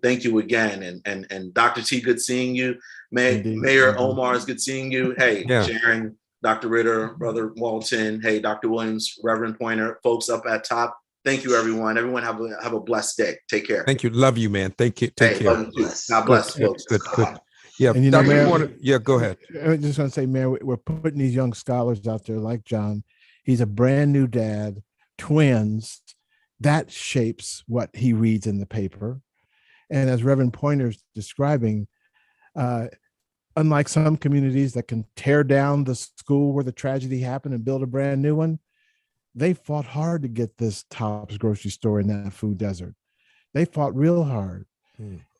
thank you again. And Dr. T, good seeing you. Mayor Omar, is good seeing you. Hey, Sharon, Dr. Ritter, Brother Walton. Hey, Dr. Williams, Reverend Pointer, folks up at top. Thank you, everyone. Everyone have a blessed day. Take care. Thank you. Love you, man. Thank you. Take care. God bless, folks. Good. Yeah, and Dr. Mayor, Pointer, go ahead. I just want to say, Mayor, we're putting these young scholars out there like John. He's a brand new dad, twins. That shapes what he reads in the paper. And as Reverend Pointer's describing, unlike some communities that can tear down the school where the tragedy happened and build a brand new one, they fought hard to get this Tops grocery store in that food desert. They fought real hard.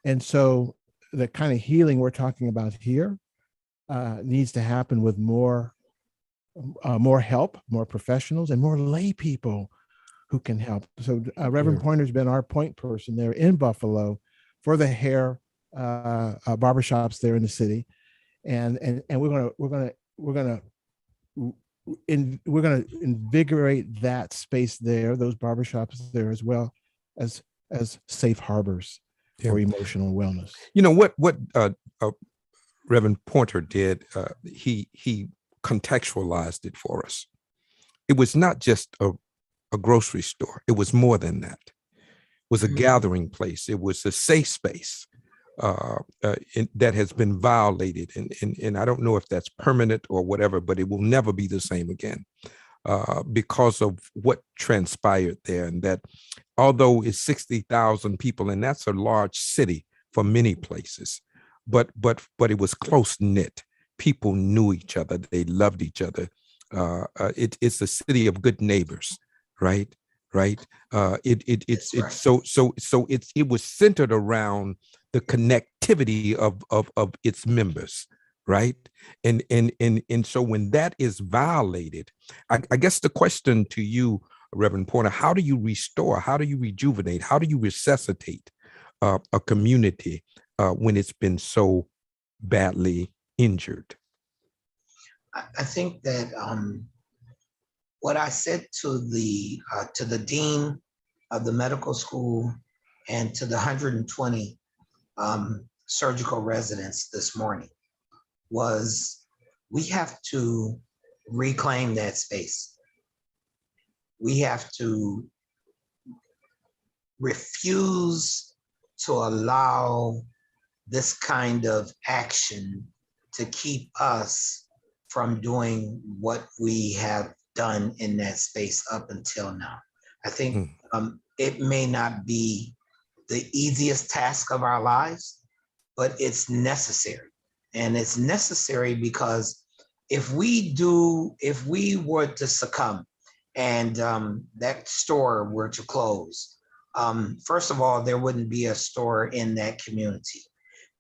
And so the kind of healing we're talking about here needs to happen with more help, more professionals, and more lay people who can help. So Reverend Pointer's been our point person there in Buffalo for the hair barbershops there in the city, and we're gonna invigorate that space there, those barbershops there, as well as safe harbors for emotional wellness. You know what Reverend Pointer did? He contextualized it for us. It was not just a grocery store. It was more than that. It was a gathering place. It was a safe space that has been violated. And I don't know if that's permanent or whatever, but it will never be the same again because of what transpired there. And that although it's 60,000 people, and that's a large city for many places, but it was close knit. People knew each other. They loved each other. It's a city of good neighbors, right? It was centered around the connectivity of its members, right? And so when that is violated, I guess the question to you, Reverend Porter, how do you restore? How do you rejuvenate? How do you resuscitate a community when it's been so badly injured? I think that what I said to the dean of the medical school and to the 120 surgical residents this morning was, we have to reclaim that space. We have to refuse to allow this kind of action to keep us from doing what we have done in that space up until now. I think it may not be the easiest task of our lives, but it's necessary. And it's necessary because if we were to succumb and that store were to close, first of all, there wouldn't be a store in that community.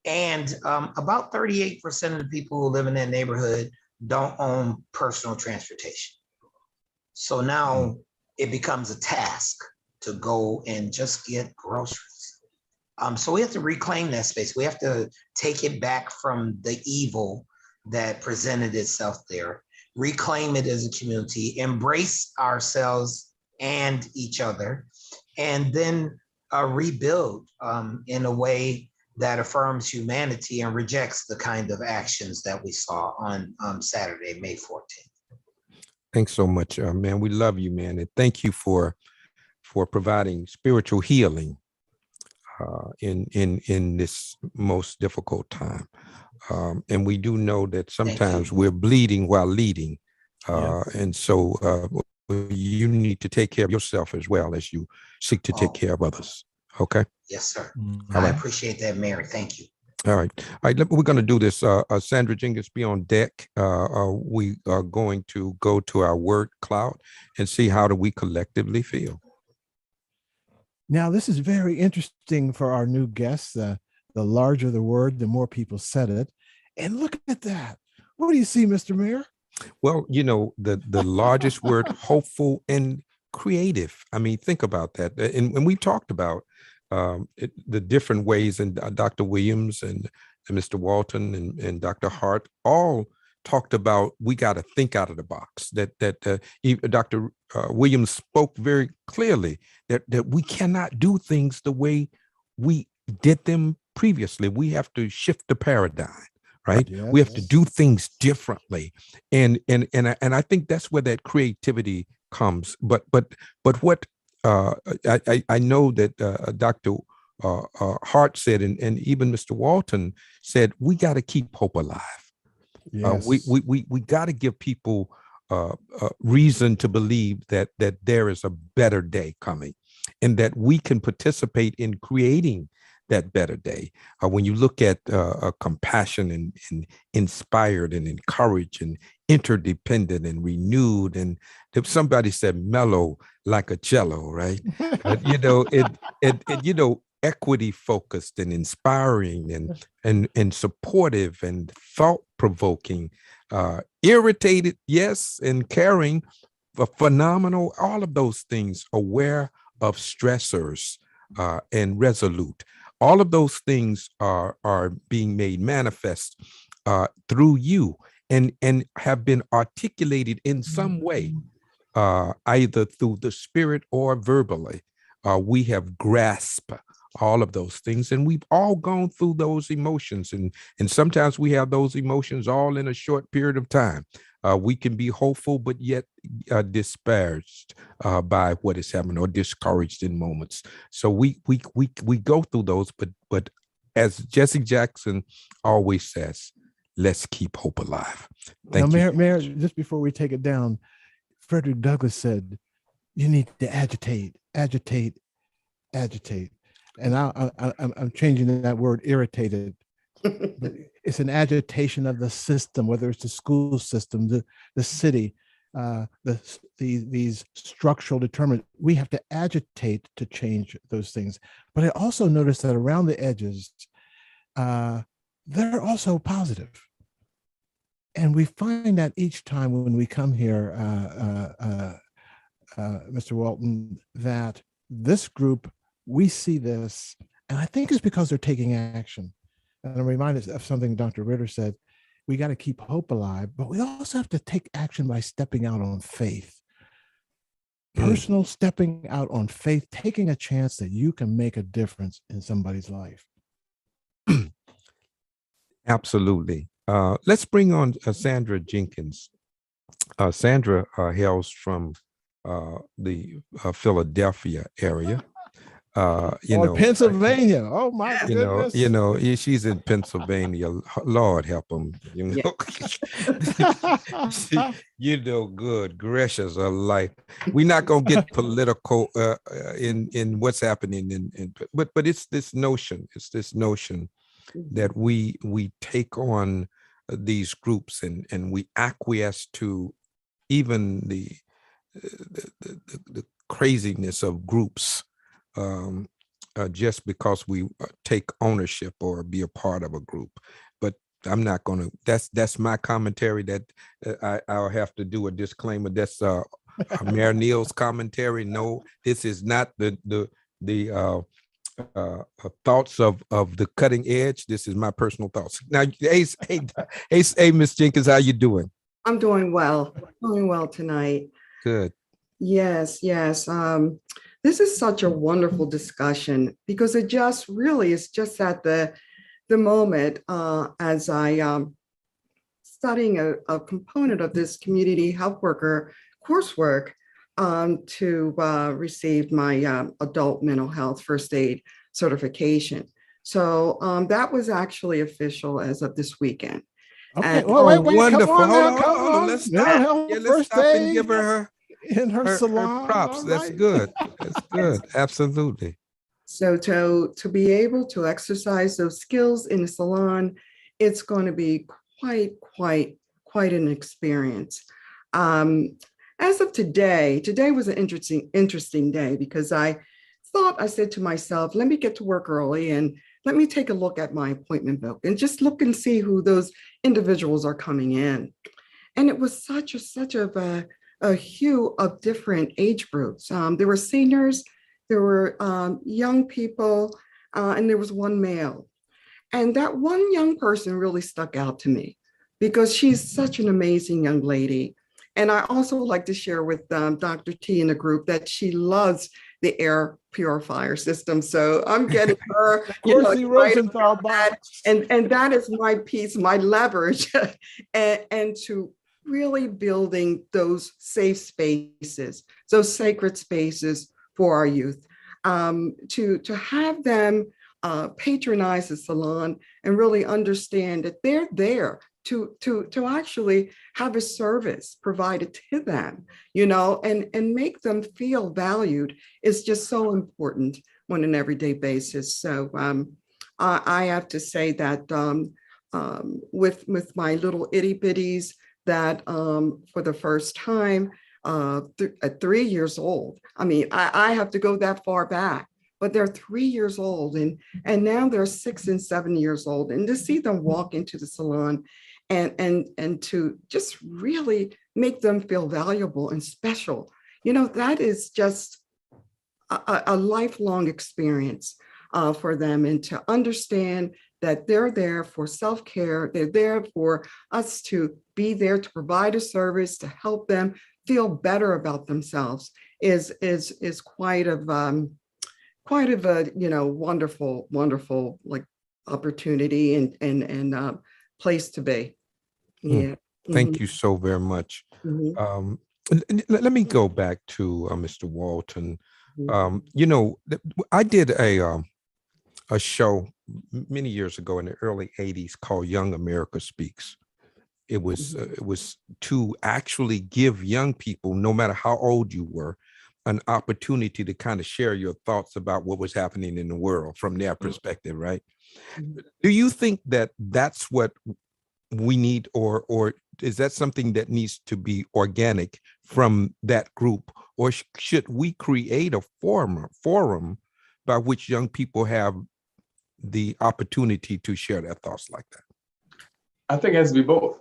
And about 38% of the people who live in that neighborhood don't own personal transportation. So now it becomes a task to go and just get groceries. So we have to reclaim that space. We have to take it back from the evil that presented itself there, reclaim it as a community, embrace ourselves and each other, and then rebuild in a way that affirms humanity and rejects the kind of actions that we saw on Saturday, May 14th. Thanks so much, man. We love you, man. And thank you for providing spiritual healing in this most difficult time. And we do know that sometimes we're bleeding while leading. And so you need to take care of yourself as well as you seek to take care of others. Okay? Yes, sir. All right. Appreciate that, Mary. Thank you. All right. We're going to do this. Sandra Jenkins, be on deck. We are going to go to our word cloud and see how do we collectively feel. Now, this is very interesting for our new guests. The larger the word, the more people said it. And look at that. What do you see, Mr. Mayor? Well, you know, the largest word, hopeful and creative. I mean, think about that. And we talked about the different ways, and Dr. Williams and Mr. Walton and Dr. Hart all talked about we got to think out of the box. That Dr. Williams spoke very clearly that we cannot do things the way we did them previously. We have to shift the paradigm, right? Yes. We have to do things differently, and I think that's where that creativity comes. But what I know that Dr. Hart said, and even Mr. Walton said, we got to keep hope alive. Yes. We got to give people reason to believe that there is a better day coming, and that we can participate in creating that better day. When you look at compassion and inspired and encouraged and interdependent and renewed, and if somebody said mellow like a cello, right? But equity focused and inspiring and supportive and thought provoking, irritated, yes, and caring, phenomenal, all of those things, aware of stressors, and resolute. All of those things are being made manifest through you and have been articulated in some way, either through the spirit or verbally. We have grasped all of those things, and we've all gone through those emotions, and sometimes we have those emotions all in a short period of time. We can be hopeful, but yet disparaged by what is happening, or discouraged in moments. So we go through those, but as Jesse Jackson always says, let's keep hope alive. Thank you. Mayor, just before we take it down, Frederick Douglass said, "You need to agitate, agitate, agitate." And I'm changing that word, irritated. But it's an agitation of the system, whether it's the school system, the city, these structural determinants. We have to agitate to change those things. But I also noticed that around the edges, they're also positive. And we find that each time when we come here, Mr. Walton, that this group, we see this, and I think it's because they're taking action. And I'm reminded of something Dr. Ritter said. We got to keep hope alive, but we also have to take action by stepping out on faith. Personal stepping out on faith, taking a chance that you can make a difference in somebody's life. Absolutely. Let's bring on Sandra Jenkins. Sandra hails from the Philadelphia area. Pennsylvania. Oh my goodness. She's in Pennsylvania. Lord help them. Good gracious of life. We're not gonna get political in what's happening but it's this notion. That we take on these groups and we acquiesce to even the craziness of groups, just because we take ownership or be a part of a group. But I'm not going to, that's my commentary. That I'll have to do a disclaimer. That's Mayor Neal's commentary. No, this is not the thoughts of the cutting edge. This is my personal thoughts. Now, hey, Miss Jenkins, how you doing? I'm doing well. Doing well tonight. Good. Yes. This is such a wonderful discussion because it just really is just at the moment as I studying a component of this community health worker coursework to receive my adult mental health first aid certification. So that was actually official as of this weekend. Okay. Wait, wonderful. Come Hold on. Let's stop. Let's stop and give her in her salon. Her props. Right. That's good. That's good. Absolutely. So to be able to exercise those skills in the salon, it's going to be quite an experience. As of today was an interesting day because I said to myself, let me get to work early and let me take a look at my appointment book and just look and see who those individuals are coming in. And it was such a hue of different age groups. There were seniors, there were young people, and there was one male. And that one young person really stuck out to me because she's such an amazing young lady. And I also like to share with Dr. T in the group that she loves the air purifier system. So I'm getting her, Rosenthal box. And that is my piece, my leverage, and to really building those safe spaces, those sacred spaces for our youth, to have them patronize the salon and really understand that they're there to actually have a service provided to them, you know, and make them feel valued is just so important on an everyday basis. So I have to say that with my little itty bitties that for the first time at 3 years old, I mean, I have to go that far back, but they're 3 years old and now they're 6 and 7 years old. And to see them walk into the salon and to just really make them feel valuable and special, you know, that is just a lifelong experience for them, and to understand that they're there for self-care, they're there for us to be there to provide a service to help them feel better about themselves is quite of a, you know, wonderful like opportunity and place to be. Yeah. Thank you so very much. Let me go back to Mr. Walton. You know, I did a show many years ago in the early 80s called Young America Speaks. It was to actually give young people, no matter how old you were, an opportunity to kind of share your thoughts about what was happening in the world from their perspective, right? Do you think that that's what we need, or is that something that needs to be organic from that group, or should we create a forum by which young people have the opportunity to share their thoughts like that? I think it has to be both.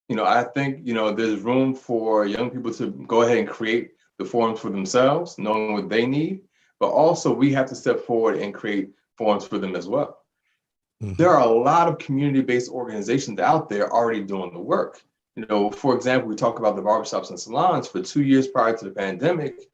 You know, I think, you know, there's room for young people to go ahead and create the forums for themselves, knowing what they need, but also we have to step forward and create forums for them as well. There are a lot of community-based organizations out there already doing the work. You know, for example, we talk about the barbershops and salons. For 2 years prior to the pandemic,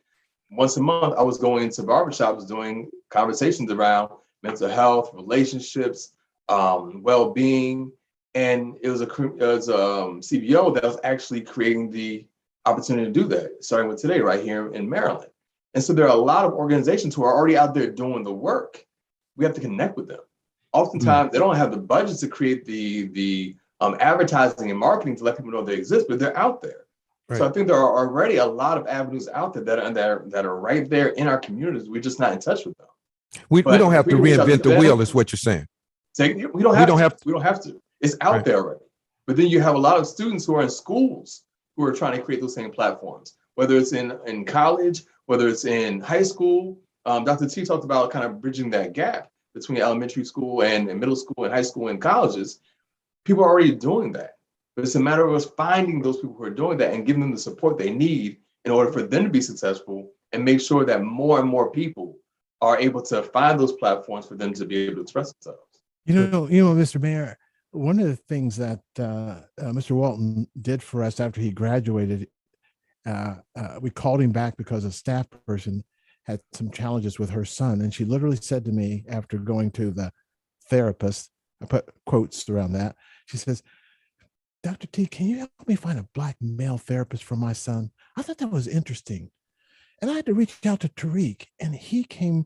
once a month, I was going into barbershops doing conversations around mental health, relationships, well-being. And it was a CBO that was actually creating the opportunity to do that, starting with today right here in Maryland. And so there are a lot of organizations who are already out there doing the work. We have to connect with them. Oftentimes, they don't have the budget to create the advertising and marketing to let people know they exist, but they're out there. Right. So I think there are already a lot of avenues out there that are right there in our communities. We're just not in touch with them. We don't have to reinvent the wheel, is what you're saying. We don't have to. It's out there already. But then you have a lot of students who are in schools who are trying to create those same platforms, whether it's in college, whether it's in high school. Dr. T talked about kind of bridging that gap between elementary school and middle school and high school and colleges. People are already doing that. But it's a matter of us finding those people who are doing that and giving them the support they need in order for them to be successful, and make sure that more and more people are able to find those platforms for them to be able to express themselves. You know, Mr. Mayor, one of the things that Mr. Walton did for us after he graduated, we called him back because a staff person had some challenges with her son. And she literally said to me after going to the therapist, I put quotes around that, she says, "Dr. T, can you help me find a Black male therapist for my son?" I thought that was interesting. And I had to reach out to Tariq, and he came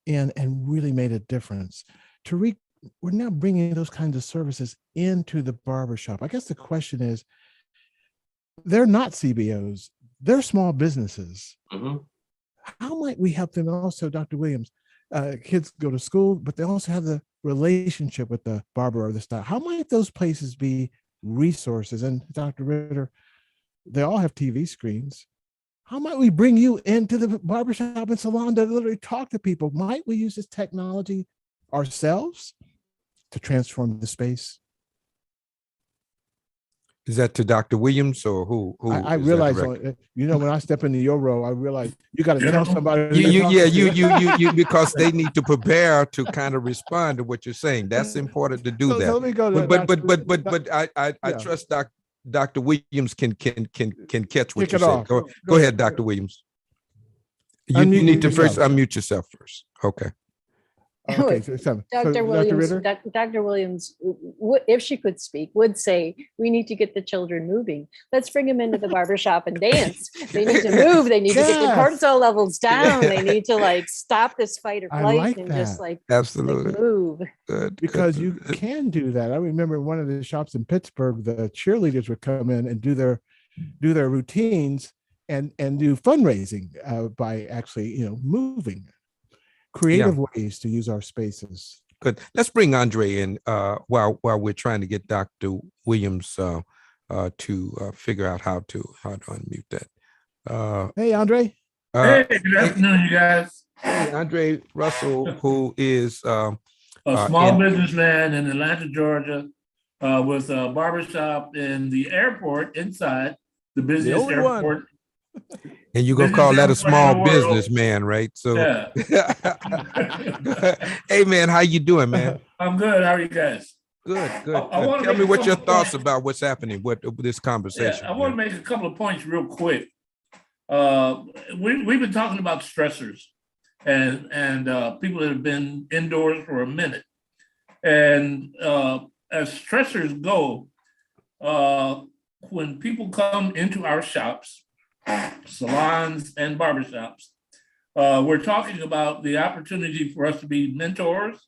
in and really made a difference. Tariq, we're now bringing those kinds of services into the barbershop. I guess the question is, they're not CBOs, they're small businesses. How might we help them also, Dr. Williams? Kids go to school, but they also have the relationship with the barber or the style. How might those places be resources? And Dr. Ritter, they all have TV screens. How might we bring you into the barbershop and salon to literally talk to people? Might we use this technology ourselves to transform the space? Is that to Dr. Williams or who? I realize, you know, when I step into your role, I realize you got to tell somebody. You because they need to prepare to kind of respond to what you're saying. That's important to do that. So let me go to but I trust Dr. Williams can catch what you're saying. Go ahead, Dr. Williams. You need to first unmute yourself first. Okay. Okay, so Dr. Williams, Ritter? Dr. Williams, if she could speak, would say, we need to get the children moving. Let's bring them into the barbershop and dance. They need to move. They need to get their Yes. cortisol levels down. They need to like stop this fight or I flight like and that. just like Absolutely. move. Good, Because good. you can do that. I remember one of the shops in Pittsburgh, the cheerleaders would come in and do their routines and do fundraising by actually, moving. Creative ways to use our spaces. Good. Let's bring Andre in while we're trying to get Dr. Williams to figure out how to unmute that. Hey, Andre. Hey, good afternoon, you guys. Hey, Andre Russell, who is a small businessman in Atlanta, Georgia, with a barbershop in the airport inside the busiest airport. And you're gonna call that a small businessman, right? So, yeah. Hey, man, how you doing, man? I'm good. How are you guys? Good. Tell me what your thoughts about what's happening with this conversation. Yeah, I want to make a couple of points real quick. We've been talking about stressors and people that have been indoors for a minute. And as stressors go, when people come into our shops, salons and barbershops, we're talking about the opportunity for us to be mentors,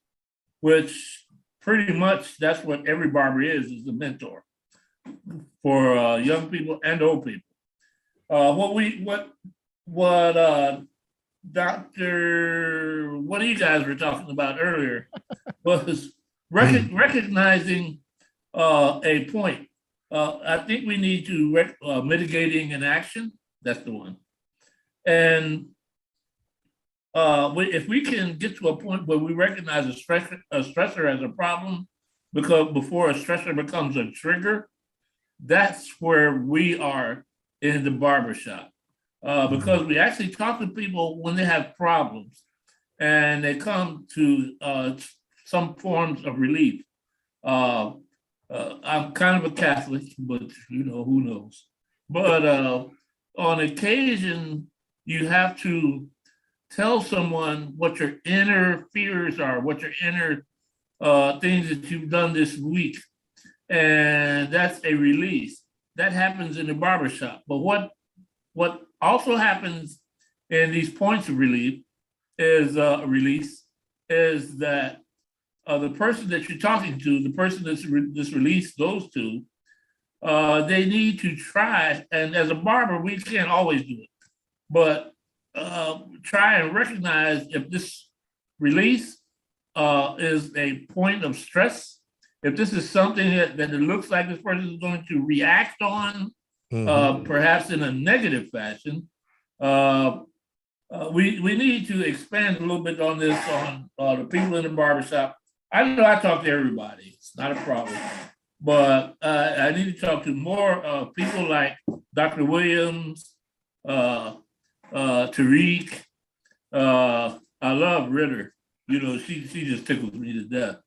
which pretty much that's what every barber is a mentor for young people and old people. What one of you guys were talking about earlier was recognizing a point. I think we need to mitigating an action. That's the one. And if we can get to a point where we recognize a stressor as a problem, because before a stressor becomes a trigger, that's where we are in the barbershop. Because we actually talk to people when they have problems and they come to some forms of relief. I'm kind of a Catholic, but who knows? But on occasion, you have to tell someone what your inner fears are, what your inner things that you've done this week. And that's a release. That happens in the barbershop. But what also happens in these points of relief is release is that the person that you're talking to, the person this release goes to, they need to try, and as a barber, we can't always do it, but try and recognize if this release is a point of stress, if this is something that it looks like this person is going to react on, perhaps in a negative fashion. We need to expand a little bit on this, on the people in the barbershop. I know I talk to everybody, it's not a problem, but I need to talk to more people like Dr. Williams, Tariq. I love Ritter. She just tickles me to death.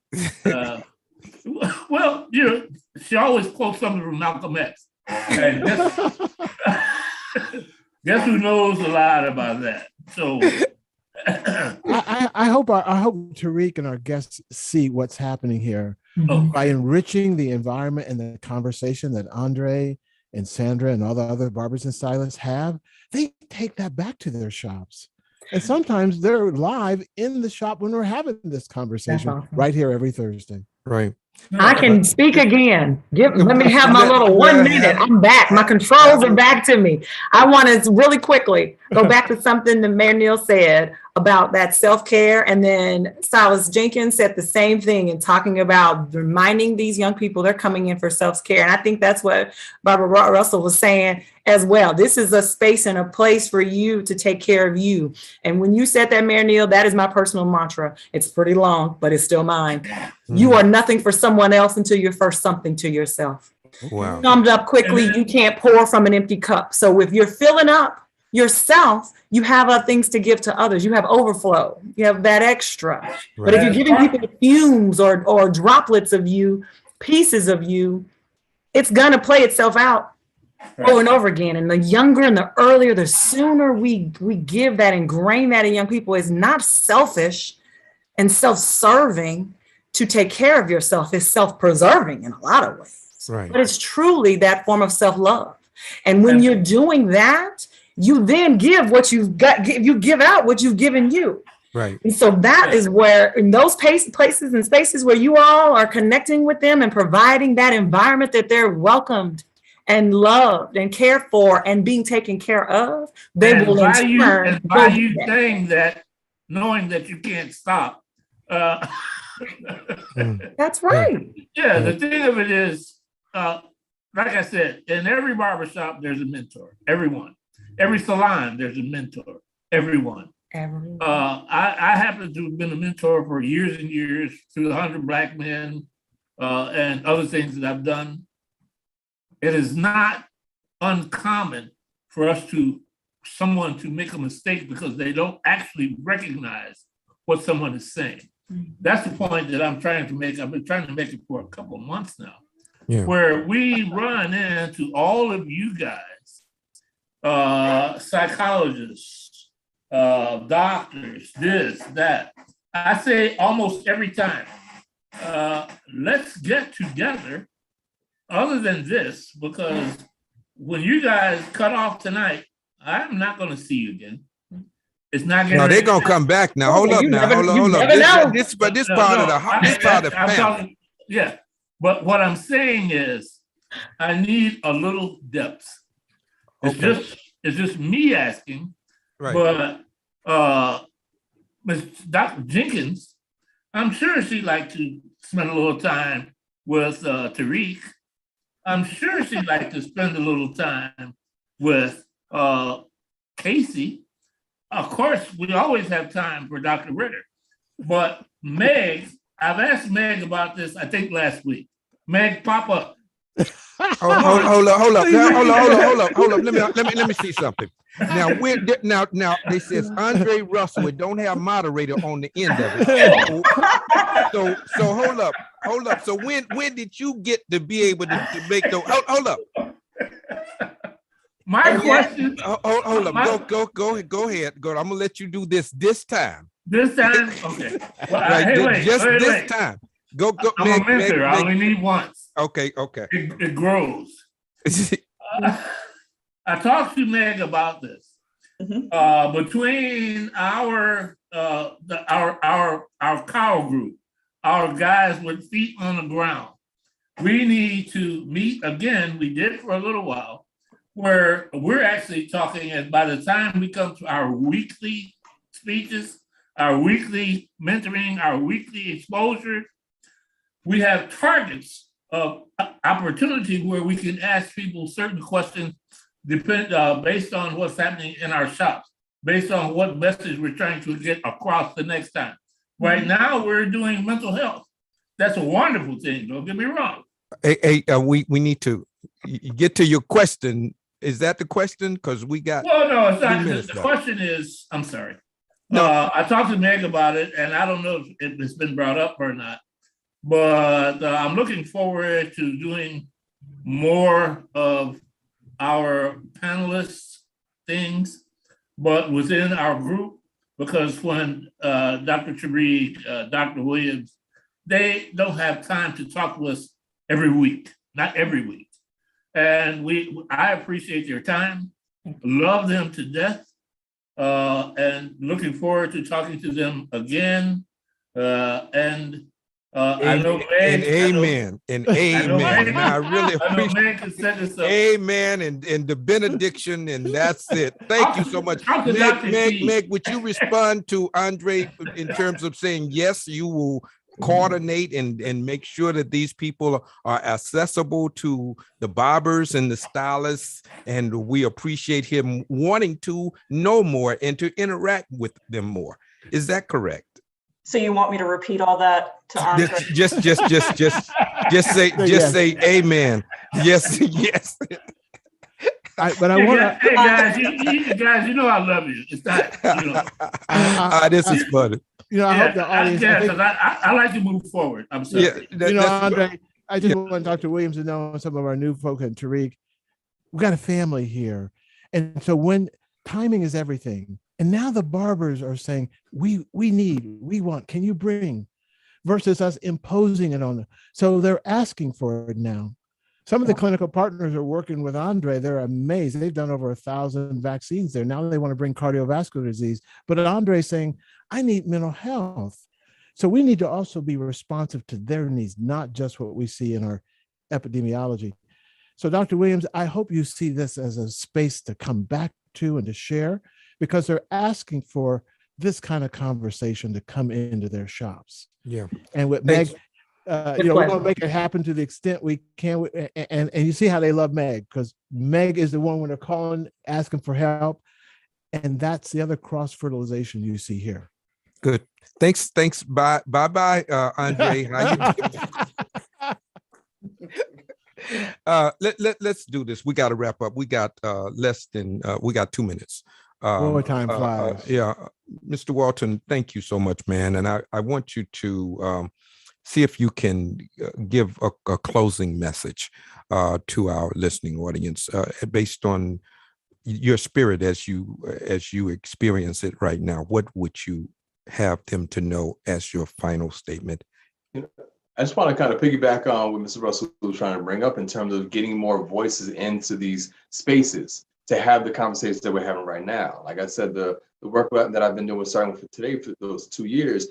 Well, she always quotes something from Malcolm X. And guess who knows a lot about that? So I hope Tariq and our guests see what's happening here by enriching the environment and the conversation that Andre and Sandra and all the other barbers and stylists have. They take that back to their shops. And sometimes they're live in the shop when we're having this conversation right here every Thursday. Right. I can speak again. Let me have my little 1 minute. I'm back. My controls are back to me. I want to really quickly go back to something that Mayor Neal said about that self-care. And then Silas Jenkins said the same thing in talking about reminding these young people they're coming in for self-care. And I think that's what Barbara Russell was saying as well. This is a space and a place for you to take care of you. And when you said that, Mayor Neal, that is my personal mantra. It's pretty long, but it's still mine. You are nothing for someone else until you're first something to yourself. Wow. Summed up quickly, you can't pour from an empty cup. So if you're filling up yourself, you have other things to give to others. You have overflow. You have that extra. Right. But if you're giving people fumes or droplets of you, pieces of you, it's going to play itself out over and over again. And the younger and the earlier, the sooner we give that, ingrain that in young people, is not selfish. And self-serving to take care of yourself is self-preserving in a lot of ways. Right. But it's truly that form of self-love. And when you're doing that, you then give what you've got, you give out what you've given you. Right. And so that is where, in those places and spaces where you all are connecting with them and providing that environment that they're welcomed and loved and cared for and being taken care of, they And will by in you, turn and by go do you that. saying that, knowing that you can't stop. That's right. Yeah, the thing of it is, like I said, in every barbershop, there's a mentor. Everyone. Every salon, there's a mentor. Everyone. I happen to have been a mentor for years and years through 100 Black Men and other things that I've done. It is not uncommon for someone to make a mistake because they don't actually recognize what someone is saying. That's the point that I'm trying to make. I've been trying to make it for a couple of months now, where we run into all of you guys, psychologists, doctors, this, that. I say almost every time, let's get together other than this, because when you guys cut off tonight, I'm not going to see you again. It's not getting. No, they're gonna come back now. Hold up now. Hold up. This part of the family. Yeah, but what I'm saying is, I need a little depth. It's just me asking. Right. But Ms. Dr. Jenkins, I'm sure she'd like to spend a little time with Tariq. I'm sure she'd like to spend a little time with Casey. Of course, we always have time for Dr. Ritter. But Meg, I've asked Meg about this, I think last week. Meg, pop up. Hold up. Let me see something. Now they says Andre Russell, we don't have moderator on the end of it. So hold up. So when did you get to be able to make those? Hold up. My question. Hold up. Go ahead. I'm gonna let you do this time. This time? Okay. Well, right, this time. Go. I'm a mentor. I only need once. Okay. It grows. I talked to Meg about this. Between our cow group, our guys with feet on the ground, we need to meet again. We did for a little while, where we're actually talking, and by the time we come to our weekly speeches, our weekly mentoring, our weekly exposure, we have targets of opportunity where we can ask people certain questions based on what's happening in our shops, based on what message we're trying to get across the next time. Right now, we're doing mental health. That's a wonderful thing. Don't get me wrong. Hey, we need to get to your question. Is that the question? Because we got. Well, no, it's not. The question is, I'm sorry. No. I talked to Meg about it, and I don't know if it's been brought up or not, but I'm looking forward to doing more of our panelists things, but within our group, because when Dr. Tariq, Dr. Williams, they don't have time to talk to us every week, not every week. And I appreciate their time, love them to death, and looking forward to talking to them again. I know Meg. Amen. I really appreciate it. Amen. And the benediction, and that's it. Thank you so much. Meg, would you respond to Andre in terms of saying, yes, you will coordinate and make sure that these people are accessible to the barbers and the stylists, and we appreciate him wanting to know more and to interact with them more. Is that correct? So you want me to repeat all that to Andre? Just say amen. Yes. But I want to. Hey guys, you know I love you. It's not. This is funny. I hope the audience. Because I like to move forward. I'm sorry. Andre, I just want Dr. Williams to know, and some of our new folk and Tariq, we got a family here, and so when timing is everything, And now the barbers are saying, we want, can you bring, versus us imposing it on them. So they're asking for it now. Some of the clinical partners are working with Andre. They're amazed. They've done over 1,000 vaccines there. Now they want to bring cardiovascular disease. But Andre's saying, I need mental health. So we need to also be responsive to their needs, not just what we see in our epidemiology. So Dr. Williams, I hope you see this as a space to come back to and to share, because they're asking for this kind of conversation to come into their shops. Yeah. And with Meg, we're going to make it happen to the extent we can. And you see how they love Meg, because Meg is the one when they're calling, asking for help. And that's the other cross-fertilization you see here. Good. Thanks. Bye, Andre. How you doing? Let's do this. We got to wrap up. We got we got 2 minutes. Time flies. Mr. Walton, thank you so much, man. And I want you to see if you can give a closing message to our listening audience based on your spirit as you experience it right now. What would you have them to know as your final statement? I just want to kind of piggyback on what Mr. Russell was trying to bring up in terms of getting more voices into these spaces to have the conversations that we're having right now. Like I said, the work that I've been doing starting for today for those 2 years,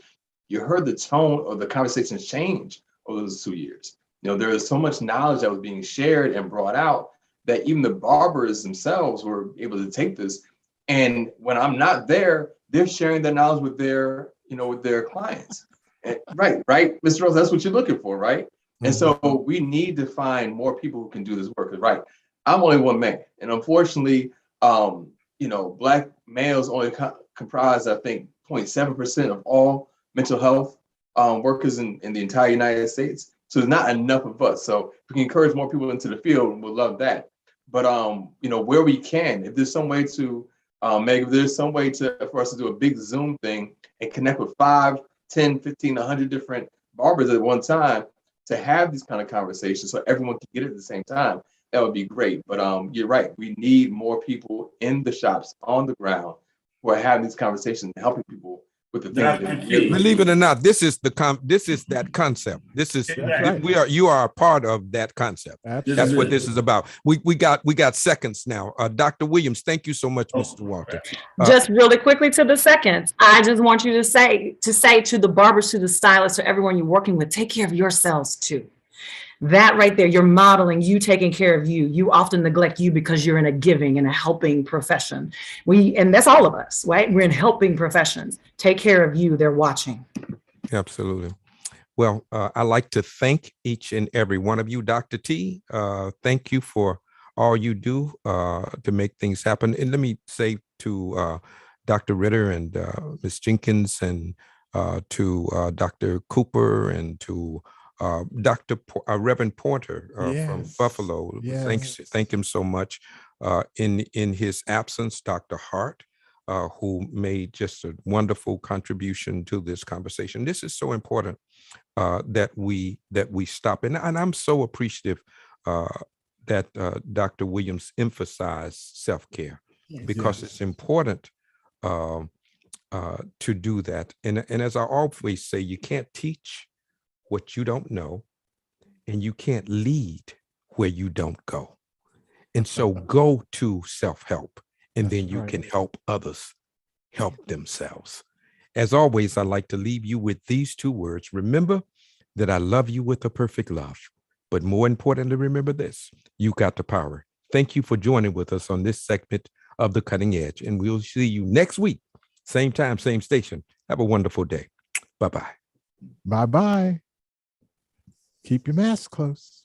you heard the tone of the conversations change over those 2 years. There is so much knowledge that was being shared and brought out that even the barbers themselves were able to take this. And when I'm not there, they're sharing that knowledge with their clients. And, right, Mr. Rose, that's what you're looking for, right? Mm-hmm. And so we need to find more people who can do this work. Right, I'm only one man, and unfortunately, Black males only comprise, I think, 0.7% of all mental health workers in the entire United States. So there's not enough of us. So if we can encourage more people into the field, we'll love that. But where we can, if there's some way to Meg, if there's some way for us to do a big Zoom thing and connect with 5, 10, 15, 100 different barbers at one time to have these kind of conversations so everyone can get it at the same time, that would be great. But you're right. We need more people in the shops on the ground who are having these conversations and helping people with the things that really believe it or not, this is that concept. This is you are a part of that concept. Absolutely. That's what this is about. We got seconds now. Dr. Williams, thank you so much, Mr. Walter. Just really quickly to the seconds. I just want you to say to the barbers, to the stylists, to everyone you're working with, take care of yourselves too. That right there, you're modeling you taking care of you. You often neglect you because you're in a giving and a helping profession. And that's all of us, right? We're in helping professions. Take care of you. They're watching. Absolutely. Well, I like to thank each and every one of you. Dr. T, thank you for all you do to make things happen. And let me say to Dr. Ritter and Ms. Jenkins and to Dr. Cooper and to Reverend Porter from Buffalo. Yes. Thank him so much. In his absence, Dr. Hart, who made just a wonderful contribution to this conversation. This is so important that we stop. And I'm so appreciative that Dr. Williams emphasized self-care because it's important to do that. And as I always say, you can't teach what you don't know, and you can't lead where you don't go. And so go to self-help, and then you can help others help themselves. As always, I'd like to leave you with these 2 words. Remember that I love you with a perfect love. But more importantly, remember this, you got the power. Thank you for joining with us on this segment of The Cutting Edge, and we'll see you next week. Same time, same station. Have a wonderful day. Bye-bye. Bye-bye. Keep your mask close.